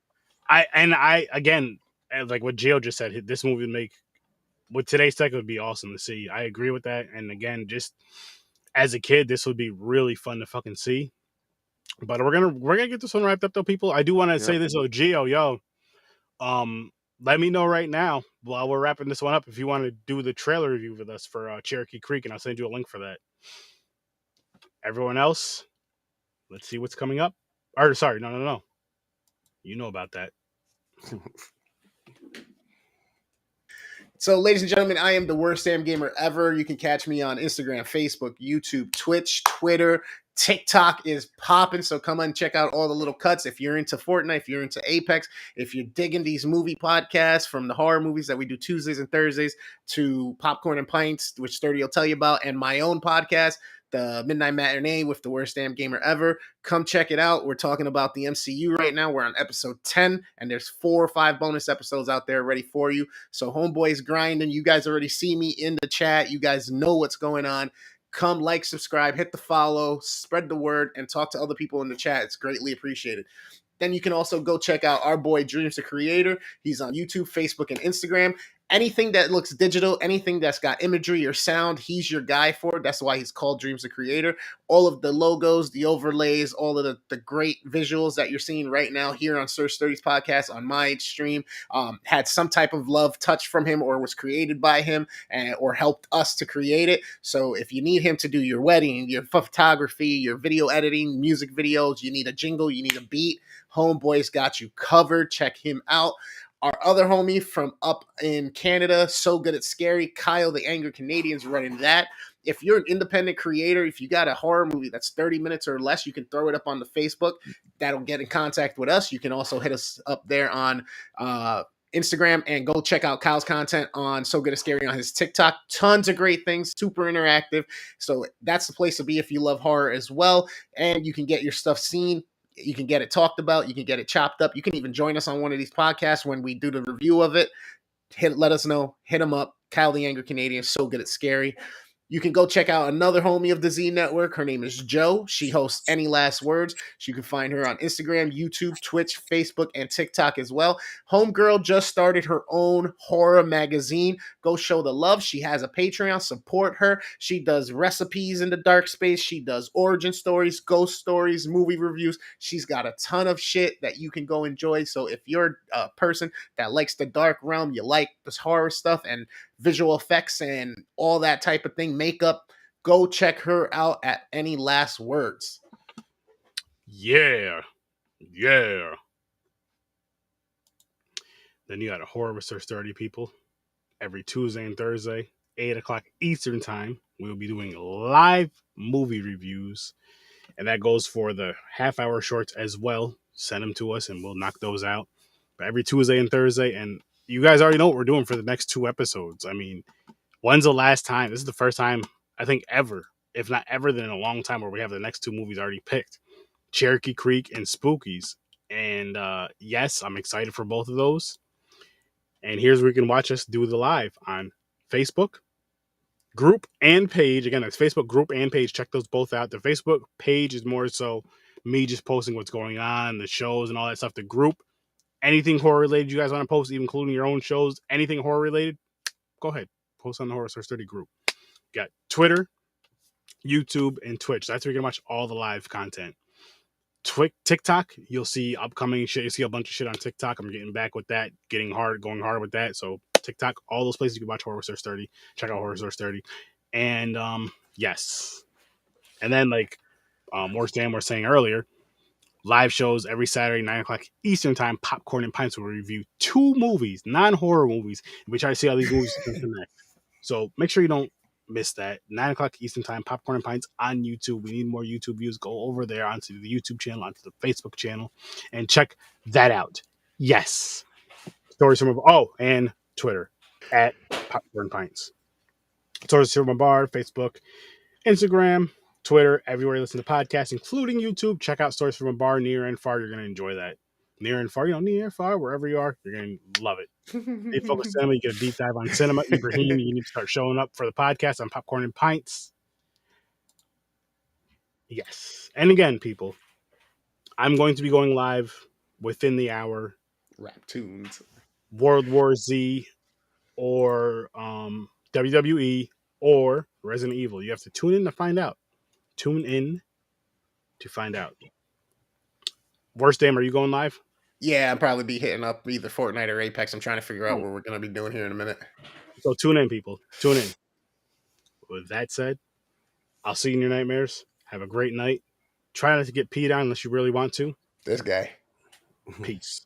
I again, like what Gio just said, this movie would make with today's tech, it would be awesome to see. I agree with that. And again, just as a kid, this would be really fun to fucking see. But we're gonna get this one wrapped up though, people. I do want to say this, Gio, let me know right now while we're wrapping this one up if you want to do the trailer review with us for Cherokee Creek, and I'll send you a link for that. Everyone else, let's see what's coming up. Or sorry, no. You know about that. So, ladies and gentlemen, I am the worst damn gamer ever. You can catch me on Instagram, Facebook, YouTube, Twitch, Twitter. TikTok is popping, so come on and check out all the little cuts. If you're into Fortnite, if you're into Apex, if you're digging these movie podcasts from the horror movies that we do Tuesdays and Thursdays to Popcorn and Pints, which Sturdy will tell you about, and my own podcast, the Midnight Matinee with the worst damn gamer ever. Come check it out. We're talking about the MCU right now. We're on episode 10, and there's 4 or 5 bonus episodes out there ready for you. So homeboy's grinding. You guys already see me in the chat. You guys know what's going on. Come like, subscribe, hit the follow, spread the word, and talk to other people in the chat. It's greatly appreciated. Then you can also go check out our boy Dreams the Creator. He's on YouTube, Facebook, and Instagram. Anything that looks digital, anything that's got imagery or sound, he's your guy for it. That's why he's called Dreams the Creator. All of the logos, the overlays, all of the great visuals that you're seeing right now here on Sir Sturdy's podcast on my stream had some type of love touch from him or was created by him or helped us to create it. So if you need him to do your wedding, your photography, your video editing, music videos, you need a jingle, you need a beat, homeboy's got you covered. Check him out. Our other homie from up in Canada, So Good It's Scary, Kyle the Angry Canadian's running that. If you're an independent creator, if you got a horror movie that's 30 minutes or less, you can throw it up on the Facebook. That'll get in contact with us. You can also hit us up there on Instagram and go check out Kyle's content on So Good It's Scary on his TikTok. Tons of great things, super interactive. So that's the place to be if you love horror as well. And you can get your stuff seen. You can get it talked about. You can get it chopped up. You can even join us on one of these podcasts when we do the review of it. Let us know. Hit him up. Kyle the Angry Canadian. So Good It's Scary. You can go check out another homie of the Z Network. Her name is Jo. She hosts Any Last Words. You can find her on Instagram, YouTube, Twitch, Facebook, and TikTok as well. Homegirl just started her own horror magazine. Go show the love. She has a Patreon. Support her. She does recipes in the dark space. She does origin stories, ghost stories, movie reviews. She's got a ton of shit that you can go enjoy. So if you're a person that likes the dark realm, you like this horror stuff and visual effects and all that type of thing, makeup, go check her out at Any Last Words. Yeah. Then you got a Horror with Sir Sturdy, people. Every Tuesday and Thursday, 8 o'clock Eastern time, we'll be doing live movie reviews. And that goes for the half-hour shorts as well. Send them to us and we'll knock those out. But every Tuesday and Thursday, and you guys already know what we're doing for the next 2 episodes. I mean, when's the last time? This is the first time, I think, ever, if not ever, then in a long time where we have the next 2 movies already picked. Cherokee Creek and Spookies. And yes, I'm excited for both of those. And here's where you can watch us do the live on Facebook group and page. Again, that's Facebook group and page. Check those both out. The Facebook page is more so me just posting what's going on, the shows and all that stuff. The group, anything horror related you guys want to post, even including your own shows, anything horror related, go ahead. Post on the Horror Store Sturdy group. Got Twitter, YouTube, and Twitch. That's where you can watch all the live content. TikTok, you'll see upcoming shit. You see a bunch of shit on TikTok. I'm getting back with that, going hard with that. So TikTok, all those places you can watch Horror Store Sturdy. Check out Horror Store Sturdy. And yes. And then like more Stan was saying earlier, live shows every Saturday, 9 o'clock Eastern time, Popcorn and Pints, where we review 2 movies, non-horror movies. And we try to see how these movies can connect. So make sure you don't miss that. 9 o'clock Eastern time, Popcorn and Pints on YouTube. We need more YouTube views. Go over there onto the YouTube channel, onto the Facebook channel, and check that out. Yes. Stories from and Twitter at Popcorn Pints. Stories from a Bar, Facebook, Instagram, Twitter, everywhere you listen to podcasts, including YouTube. Check out Stories from a Bar, near and far. You're going to enjoy that. Near and far, near and far, wherever you are, you're going to love it. They focus cinema. You get a deep dive on cinema. Ibrahim, you need to start showing up for the podcast on Popcorn and Pints. Yes. And again, people, I'm going to be going live within the hour. Rap tunes. World War Z or WWE or Resident Evil. You have to tune in to find out. Tune in to find out. Worst Damn, are you going live? Yeah, I'll probably be hitting up either Fortnite or Apex. I'm trying to figure out what we're going to be doing here in a minute. So tune in, people. Tune in. With that said, I'll see you in your nightmares. Have a great night. Try not to get peed on unless you really want to. This guy. Peace.